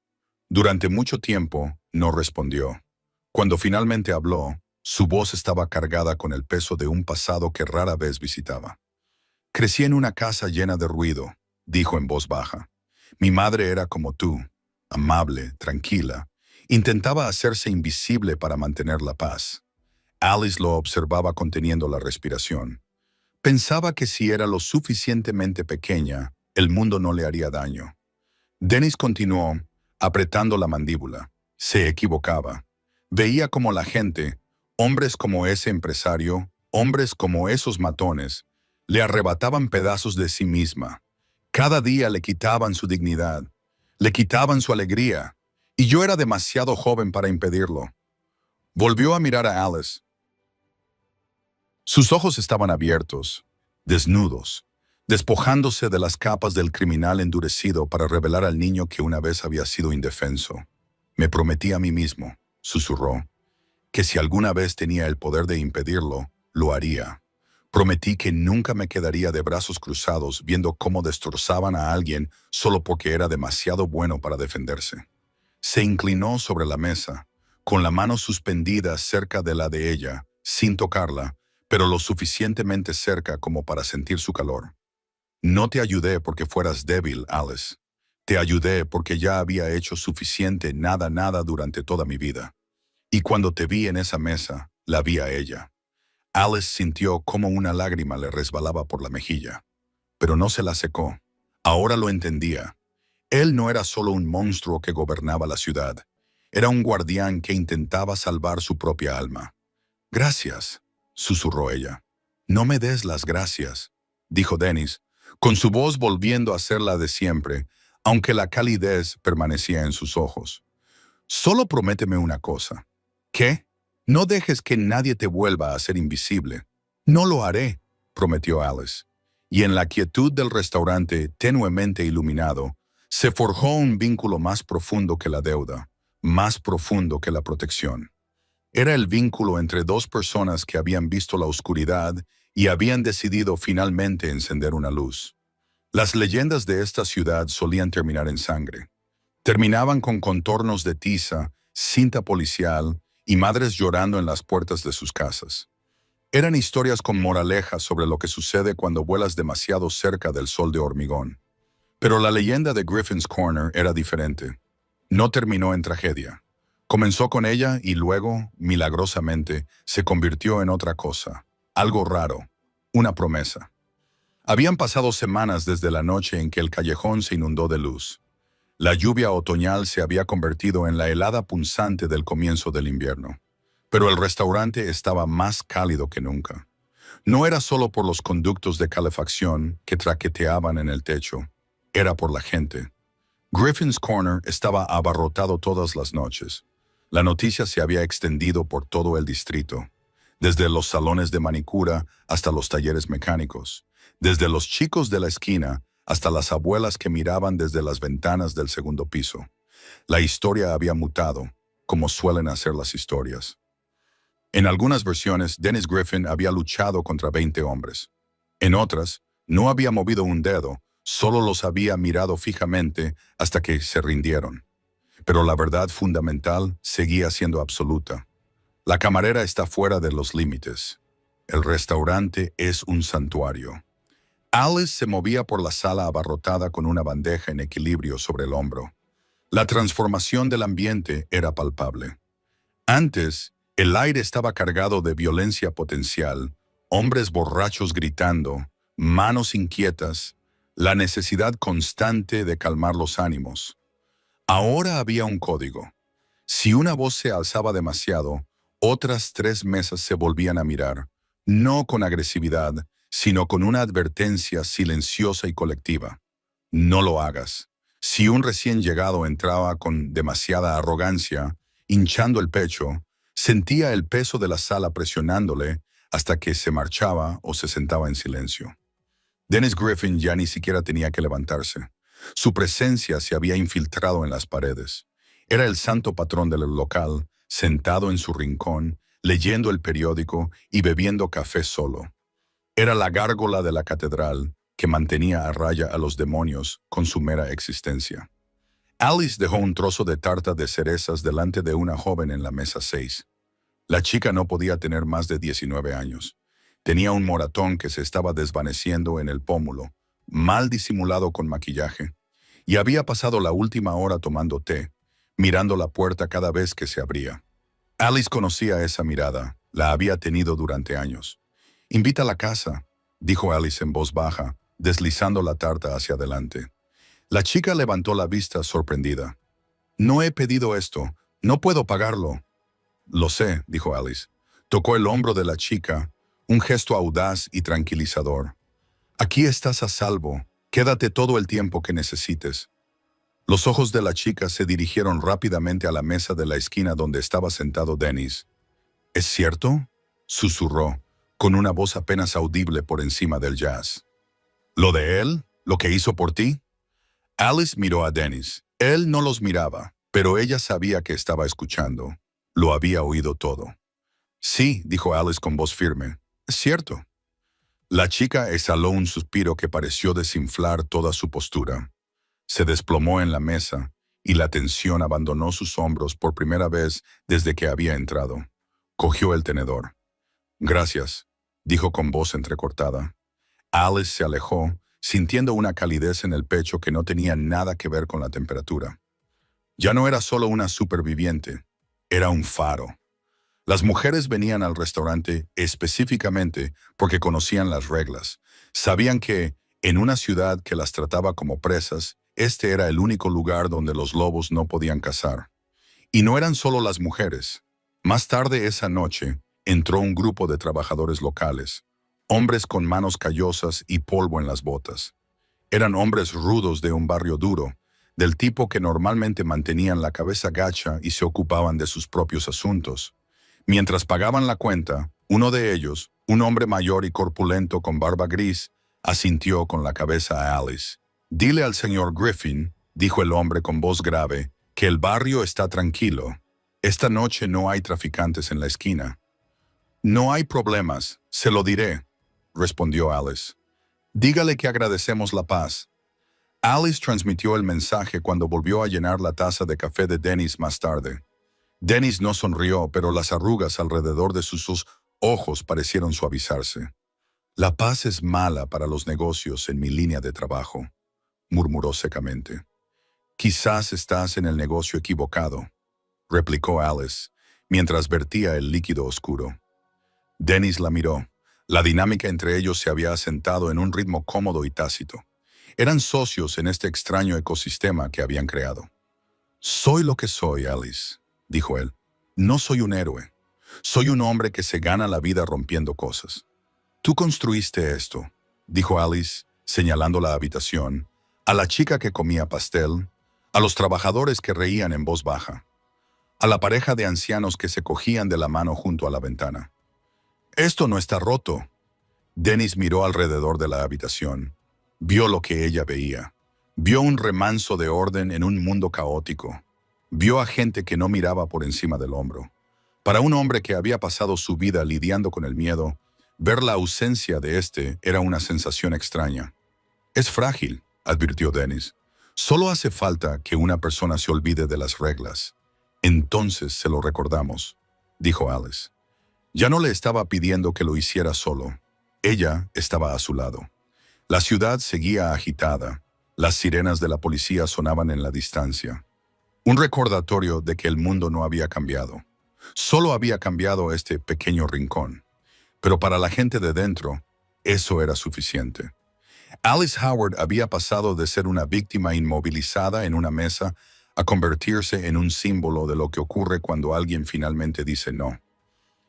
Durante mucho tiempo no respondió. Cuando finalmente habló, su voz estaba cargada con el peso de un pasado que rara vez visitaba. Crecí en una casa llena de ruido, dijo en voz baja. Mi madre era como tú, amable, tranquila. Intentaba hacerse invisible para mantener la paz. Alice lo observaba conteniendo la respiración. Pensaba que si era lo suficientemente pequeña, el mundo no le haría daño. Dennis continuó, apretando la mandíbula. Se equivocaba. Veía como la gente, hombres como ese empresario, hombres como esos matones, le arrebataban pedazos de sí misma. Cada día le quitaban su dignidad, le quitaban su alegría, y yo era demasiado joven para impedirlo. Volvió a mirar a Alice. Sus ojos estaban abiertos, desnudos, despojándose de las capas del criminal endurecido para revelar al niño que una vez había sido indefenso. Me prometí a mí mismo, susurró, que si alguna vez tenía el poder de impedirlo, lo haría. Prometí que nunca me quedaría de brazos cruzados viendo cómo destrozaban a alguien solo porque era demasiado bueno para defenderse. Se inclinó sobre la mesa, con la mano suspendida cerca de la de ella, sin tocarla, pero lo suficientemente cerca como para sentir su calor. No te ayudé porque fueras débil, Alice. Te ayudé porque ya había hecho suficiente nada durante toda mi vida. Y cuando te vi en esa mesa, la vi a ella. Alice sintió como una lágrima le resbalaba por la mejilla, pero no se la secó. Ahora lo entendía. Él no era solo un monstruo que gobernaba la ciudad. Era un guardián que intentaba salvar su propia alma. «Gracias», susurró ella. «No me des las gracias», dijo Dennis, con su voz volviendo a ser la de siempre, aunque la calidez permanecía en sus ojos. «Solo prométeme una cosa». «¿Qué? No dejes que nadie te vuelva a ser invisible». «No lo haré», prometió Alice. Y en la quietud del restaurante, tenuemente iluminado, se forjó un vínculo más profundo que la deuda, más profundo que la protección. Era el vínculo entre dos personas que habían visto la oscuridad y habían decidido finalmente encender una luz. Las leyendas de esta ciudad solían terminar en sangre. Terminaban con contornos de tiza, cinta policial y madres llorando en las puertas de sus casas. Eran historias con moralejas sobre lo que sucede cuando vuelas demasiado cerca del sol de hormigón. Pero la leyenda de Griffin's Corner era diferente. No terminó en tragedia. Comenzó con ella y luego, milagrosamente, se convirtió en otra cosa. Algo raro. Una promesa. Habían pasado semanas desde la noche en que el callejón se inundó de luz. La lluvia otoñal se había convertido en la helada punzante del comienzo del invierno. Pero el restaurante estaba más cálido que nunca. No era solo por los conductos de calefacción que traqueteaban en el techo. Era por la gente. Griffin's Corner estaba abarrotado todas las noches. La noticia se había extendido por todo el distrito, desde los salones de manicura hasta los talleres mecánicos, desde los chicos de la esquina hasta las abuelas que miraban desde las ventanas del segundo piso. La historia había mutado, como suelen hacer las historias. En algunas versiones, Dennis Griffin había luchado contra 20 hombres. En otras, no había movido un dedo, solo los había mirado fijamente hasta que se rindieron. Pero la verdad fundamental seguía siendo absoluta. La camarera está fuera de los límites. El restaurante es un santuario. Alice se movía por la sala abarrotada con una bandeja en equilibrio sobre el hombro. La transformación del ambiente era palpable. Antes, el aire estaba cargado de violencia potencial, hombres borrachos gritando, manos inquietas, la necesidad constante de calmar los ánimos. Ahora había un código. Si una voz se alzaba demasiado, otras 3 mesas se volvían a mirar, no con agresividad, sino con una advertencia silenciosa y colectiva. No lo hagas. Si un recién llegado entraba con demasiada arrogancia, hinchando el pecho, sentía el peso de la sala presionándole hasta que se marchaba o se sentaba en silencio. Dennis Griffin ya ni siquiera tenía que levantarse. Su presencia se había infiltrado en las paredes. Era el santo patrón del local, sentado en su rincón, leyendo el periódico y bebiendo café solo. Era la gárgola de la catedral que mantenía a raya a los demonios con su mera existencia. Alice dejó un trozo de tarta de cerezas delante de una joven en la mesa 6. La chica no podía tener más de 19 años. Tenía un moratón que se estaba desvaneciendo en el pómulo, mal disimulado con maquillaje, y había pasado la última hora tomando té, mirando la puerta cada vez que se abría. Alice conocía esa mirada, la había tenido durante años. «Invita a la casa», dijo Alice en voz baja, deslizando la tarta hacia adelante. La chica levantó la vista sorprendida. «No he pedido esto, no puedo pagarlo». «Lo sé», dijo Alice. Tocó el hombro de la chica, un gesto audaz y tranquilizador. «Aquí estás a salvo, quédate todo el tiempo que necesites». Los ojos de la chica se dirigieron rápidamente a la mesa de la esquina donde estaba sentado Dennis. «¿Es cierto?», susurró, con una voz apenas audible por encima del jazz. «¿Lo de él? ¿Lo que hizo por ti?» Alice miró a Dennis. Él no los miraba, pero ella sabía que estaba escuchando. Lo había oído todo. «Sí», dijo Alice con voz firme. «Es cierto». La chica exhaló un suspiro que pareció desinflar toda su postura. Se desplomó en la mesa y la tensión abandonó sus hombros por primera vez desde que había entrado. Cogió el tenedor. «Gracias», dijo con voz entrecortada. Alice se alejó, sintiendo una calidez en el pecho que no tenía nada que ver con la temperatura. Ya no era solo una superviviente, era un faro. Las mujeres venían al restaurante específicamente porque conocían las reglas. Sabían que, en una ciudad que las trataba como presas, este era el único lugar donde los lobos no podían cazar. Y no eran solo las mujeres. Más tarde esa noche, entró un grupo de trabajadores locales, hombres con manos callosas y polvo en las botas. Eran hombres rudos de un barrio duro, del tipo que normalmente mantenían la cabeza gacha y se ocupaban de sus propios asuntos. Mientras pagaban la cuenta, uno de ellos, un hombre mayor y corpulento con barba gris, asintió con la cabeza a Alice. «Dile al señor Griffin», dijo el hombre con voz grave, «que el barrio está tranquilo. Esta noche no hay traficantes en la esquina». «No hay problemas, se lo diré», respondió Alice. «Dígale que agradecemos la paz». Alice transmitió el mensaje cuando volvió a llenar la taza de café de Dennis más tarde. Dennis no sonrió, pero las arrugas alrededor de sus ojos parecieron suavizarse. «La paz es mala para los negocios en mi línea de trabajo», murmuró secamente. «Quizás estás en el negocio equivocado», replicó Alice, mientras vertía el líquido oscuro. Dennis la miró. La dinámica entre ellos se había asentado en un ritmo cómodo y tácito. Eran socios en este extraño ecosistema que habían creado. «Soy lo que soy, Alice», dijo él. «No soy un héroe. Soy un hombre que se gana la vida rompiendo cosas». «Tú construiste esto», dijo Alice, señalando la habitación, a la chica que comía pastel, a los trabajadores que reían en voz baja, a la pareja de ancianos que se cogían de la mano junto a la ventana. «Esto no está roto». Dennis miró alrededor de la habitación. Vio lo que ella veía. Vio un remanso de orden en un mundo caótico. Vio a gente que no miraba por encima del hombro. Para un hombre que había pasado su vida lidiando con el miedo, ver la ausencia de este era una sensación extraña. «Es frágil», advirtió Dennis. «Solo hace falta que una persona se olvide de las reglas. Entonces se lo recordamos», dijo Alice. Ya no le estaba pidiendo que lo hiciera solo. Ella estaba a su lado. La ciudad seguía agitada. Las sirenas de la policía sonaban en la distancia. Un recordatorio de que el mundo no había cambiado. Solo había cambiado este pequeño rincón. Pero para la gente de dentro, eso era suficiente. Alice Howard había pasado de ser una víctima inmovilizada en una mesa a convertirse en un símbolo de lo que ocurre cuando alguien finalmente dice no.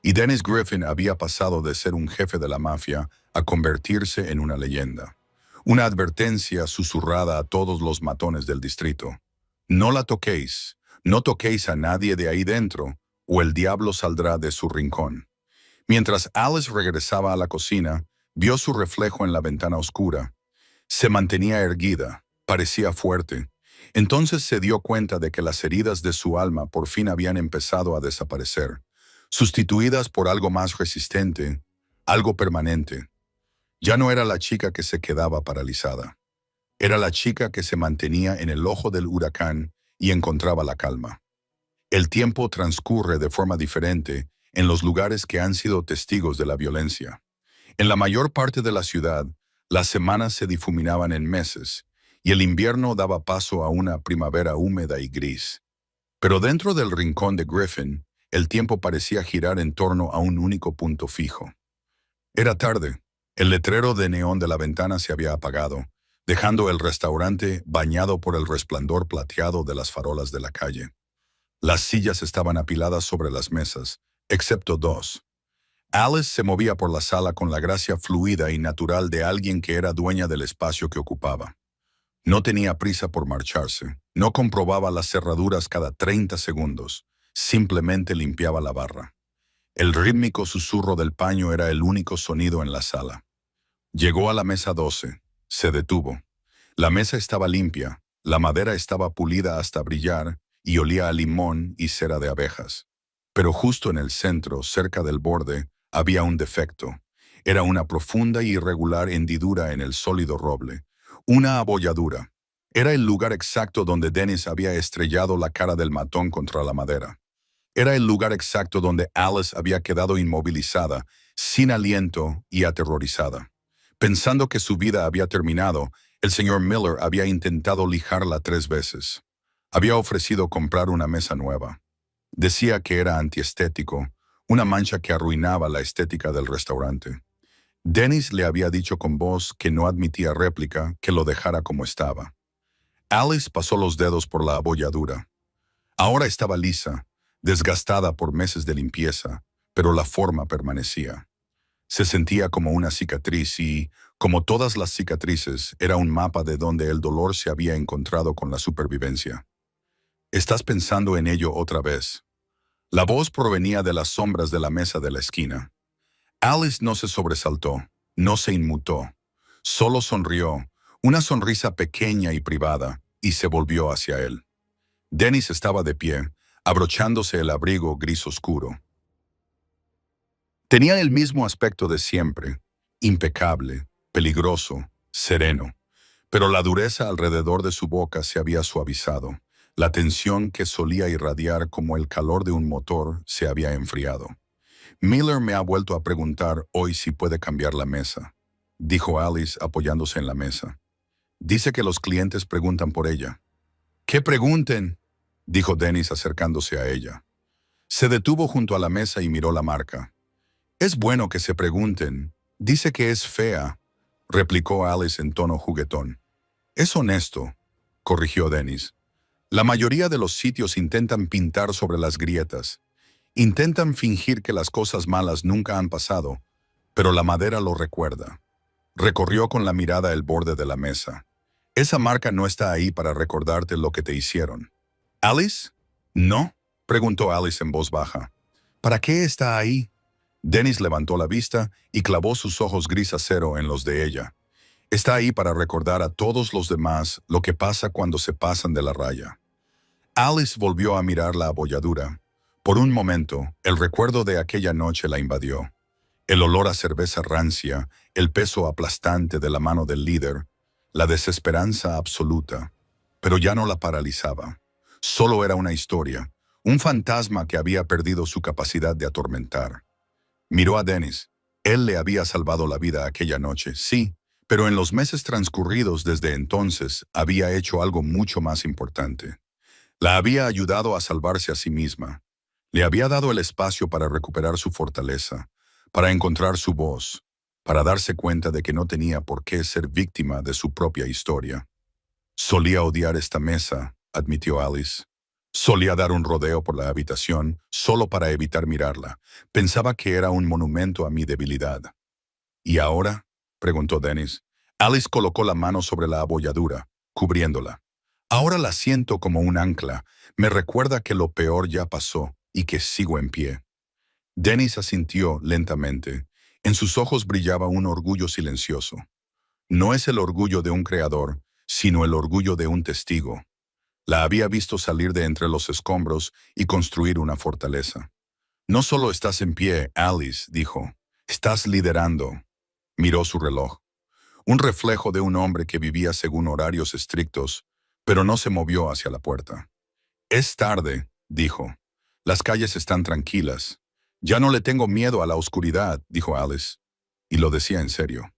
Y Dennis Griffin había pasado de ser un jefe de la mafia a convertirse en una leyenda. Una advertencia susurrada a todos los matones del distrito. «No la toquéis, no toquéis a nadie de ahí dentro, o el diablo saldrá de su rincón». Mientras Alice regresaba a la cocina, vio su reflejo en la ventana oscura. Se mantenía erguida, parecía fuerte. Entonces se dio cuenta de que las heridas de su alma por fin habían empezado a desaparecer, sustituidas por algo más resistente, algo permanente. Ya no era la chica que se quedaba paralizada. Era la chica que se mantenía en el ojo del huracán y encontraba la calma. El tiempo transcurre de forma diferente en los lugares que han sido testigos de la violencia. En la mayor parte de la ciudad, las semanas se difuminaban en meses y el invierno daba paso a una primavera húmeda y gris. Pero dentro del rincón de Griffin, el tiempo parecía girar en torno a un único punto fijo. Era tarde. El letrero de neón de la ventana se había apagado, dejando el restaurante bañado por el resplandor plateado de las farolas de la calle. Las sillas estaban apiladas sobre las mesas, excepto dos. Alice se movía por la sala con la gracia fluida y natural de alguien que era dueña del espacio que ocupaba. No tenía prisa por marcharse, no comprobaba las cerraduras cada 30 segundos, simplemente limpiaba la barra. El rítmico susurro del paño era el único sonido en la sala. Llegó a la mesa 12, se detuvo. La mesa estaba limpia, la madera estaba pulida hasta brillar y olía a limón y cera de abejas. Pero justo en el centro, cerca del borde, había un defecto. Era una profunda y irregular hendidura en el sólido roble, una abolladura. Era el lugar exacto donde Dennis había estrellado la cara del matón contra la madera. Era el lugar exacto donde Alice había quedado inmovilizada, sin aliento y aterrorizada. Pensando que su vida había terminado, el señor Miller había intentado lijarla 3 veces. Había ofrecido comprar una mesa nueva. Decía que era antiestético, una mancha que arruinaba la estética del restaurante. Dennis le había dicho con voz que no admitía réplica, que lo dejara como estaba. Alice pasó los dedos por la abolladura. Ahora estaba lisa, desgastada por meses de limpieza, pero la forma permanecía. Se sentía como una cicatriz y, como todas las cicatrices, era un mapa de donde el dolor se había encontrado con la supervivencia. «¿Estás pensando en ello otra vez?» La voz provenía de las sombras de la mesa de la esquina. Alice no se sobresaltó, no se inmutó. Solo sonrió, una sonrisa pequeña y privada, y se volvió hacia él. Dennis estaba de pie, abrochándose el abrigo gris oscuro. Tenía el mismo aspecto de siempre, impecable, peligroso, sereno, pero la dureza alrededor de su boca se había suavizado. La tensión que solía irradiar como el calor de un motor se había enfriado. «Miller me ha vuelto a preguntar hoy si puede cambiar la mesa», dijo Alice apoyándose en la mesa. «Dice que los clientes preguntan por ella». «¡Que pregunten!», dijo Dennis acercándose a ella. Se detuvo junto a la mesa y miró la marca. «Es bueno que se pregunten. Dice que es fea», replicó Alice en tono juguetón. «Es honesto», corrigió Dennis. «La mayoría de los sitios intentan pintar sobre las grietas. Intentan fingir que las cosas malas nunca han pasado, pero la madera lo recuerda». Recorrió con la mirada el borde de la mesa. «Esa marca no está ahí para recordarte lo que te hicieron». «¿Alice?» «¿No?», preguntó Alice en voz baja. «¿Para qué está ahí?» Dennis levantó la vista y clavó sus ojos gris acero en los de ella. «Está ahí para recordar a todos los demás lo que pasa cuando se pasan de la raya». Alice volvió a mirar la abolladura. Por un momento, el recuerdo de aquella noche la invadió. El olor a cerveza rancia, el peso aplastante de la mano del líder, la desesperanza absoluta. Pero ya no la paralizaba. Solo era una historia, un fantasma que había perdido su capacidad de atormentar. Miró a Dennis. Él le había salvado la vida aquella noche, sí, pero en los meses transcurridos desde entonces había hecho algo mucho más importante. La había ayudado a salvarse a sí misma. Le había dado el espacio para recuperar su fortaleza, para encontrar su voz, para darse cuenta de que no tenía por qué ser víctima de su propia historia. «Solía odiar esta mesa», admitió Alice. «Solía dar un rodeo por la habitación solo para evitar mirarla. Pensaba que era un monumento a mi debilidad». «¿Y ahora?», preguntó Dennis. Alice colocó la mano sobre la abolladura, cubriéndola. «Ahora la siento como un ancla. Me recuerda que lo peor ya pasó y que sigo en pie». Dennis asintió lentamente. En sus ojos brillaba un orgullo silencioso. No es el orgullo de un creador, sino el orgullo de un testigo. La había visto salir de entre los escombros y construir una fortaleza. «No solo estás en pie, Alice», dijo. «Estás liderando». Miró su reloj. Un reflejo de un hombre que vivía según horarios estrictos, pero no se movió hacia la puerta. «Es tarde», dijo. «Las calles están tranquilas». «Ya no le tengo miedo a la oscuridad», dijo Alice. Y lo decía en serio.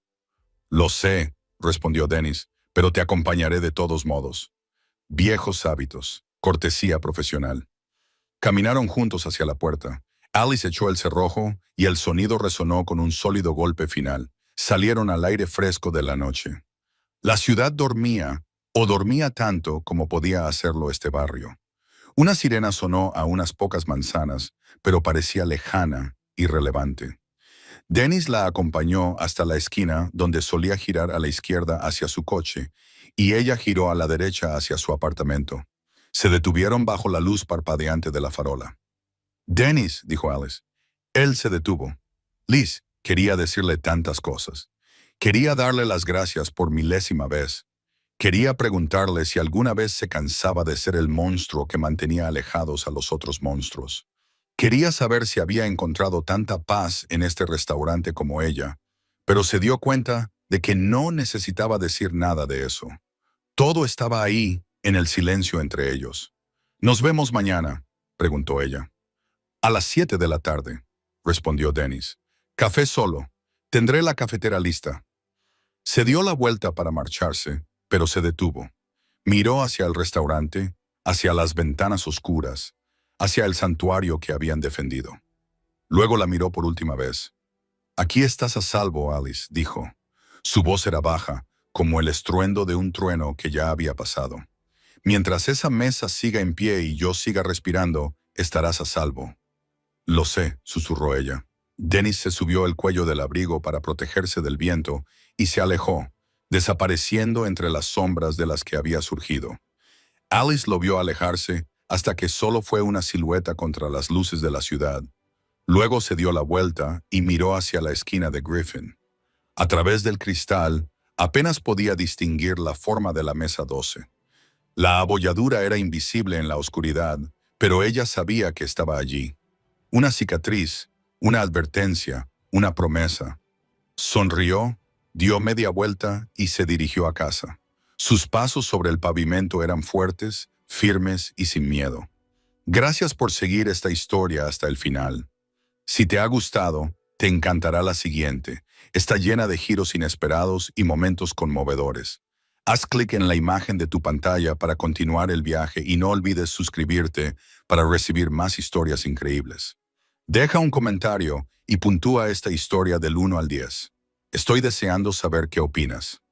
«Lo sé», respondió Dennis, «pero te acompañaré de todos modos». Viejos hábitos, cortesía profesional. Caminaron juntos hacia la puerta. Alice echó el cerrojo y el sonido resonó con un sólido golpe final. Salieron al aire fresco de la noche. La ciudad dormía, o dormía tanto como podía hacerlo este barrio. Una sirena sonó a unas pocas manzanas, pero parecía lejana, irrelevante. Dennis la acompañó hasta la esquina donde solía girar a la izquierda hacia su coche, y ella giró a la derecha hacia su apartamento. Se detuvieron bajo la luz parpadeante de la farola. «Dennis», dijo Alice. Él se detuvo. Liz quería decirle tantas cosas. Quería darle las gracias por milésima vez. Quería preguntarle si alguna vez se cansaba de ser el monstruo que mantenía alejados a los otros monstruos. Quería saber si había encontrado tanta paz en este restaurante como ella, pero se dio cuenta de que no necesitaba decir nada de eso. Todo estaba ahí, en el silencio entre ellos. «¿Nos vemos mañana?», preguntó ella. «A las 7 de la tarde», respondió Dennis. «Café solo. Tendré la cafetera lista». Se dio la vuelta para marcharse, pero se detuvo. Miró hacia el restaurante, hacia las ventanas oscuras, hacia el santuario que habían defendido. Luego la miró por última vez. «Aquí estás a salvo, Alice», dijo. Su voz era baja, como el estruendo de un trueno que ya había pasado. «Mientras esa mesa siga en pie y yo siga respirando, estarás a salvo». «Lo sé», susurró ella. Dennis se subió el cuello del abrigo para protegerse del viento y se alejó, desapareciendo entre las sombras de las que había surgido. Alice lo vio alejarse hasta que solo fue una silueta contra las luces de la ciudad. Luego se dio la vuelta y miró hacia la esquina de Griffin. A través del cristal, apenas podía distinguir la forma de la mesa 12. La abolladura era invisible en la oscuridad, pero ella sabía que estaba allí. Una cicatriz, una advertencia, una promesa. Sonrió, dio media vuelta y se dirigió a casa. Sus pasos sobre el pavimento eran fuertes, firmes y sin miedo. Gracias por seguir esta historia hasta el final. Si te ha gustado, te encantará la siguiente. Está llena de giros inesperados y momentos conmovedores. Haz clic en la imagen de tu pantalla para continuar el viaje y no olvides suscribirte para recibir más historias increíbles. Deja un comentario y puntúa esta historia del 1 al 10. Estoy deseando saber qué opinas.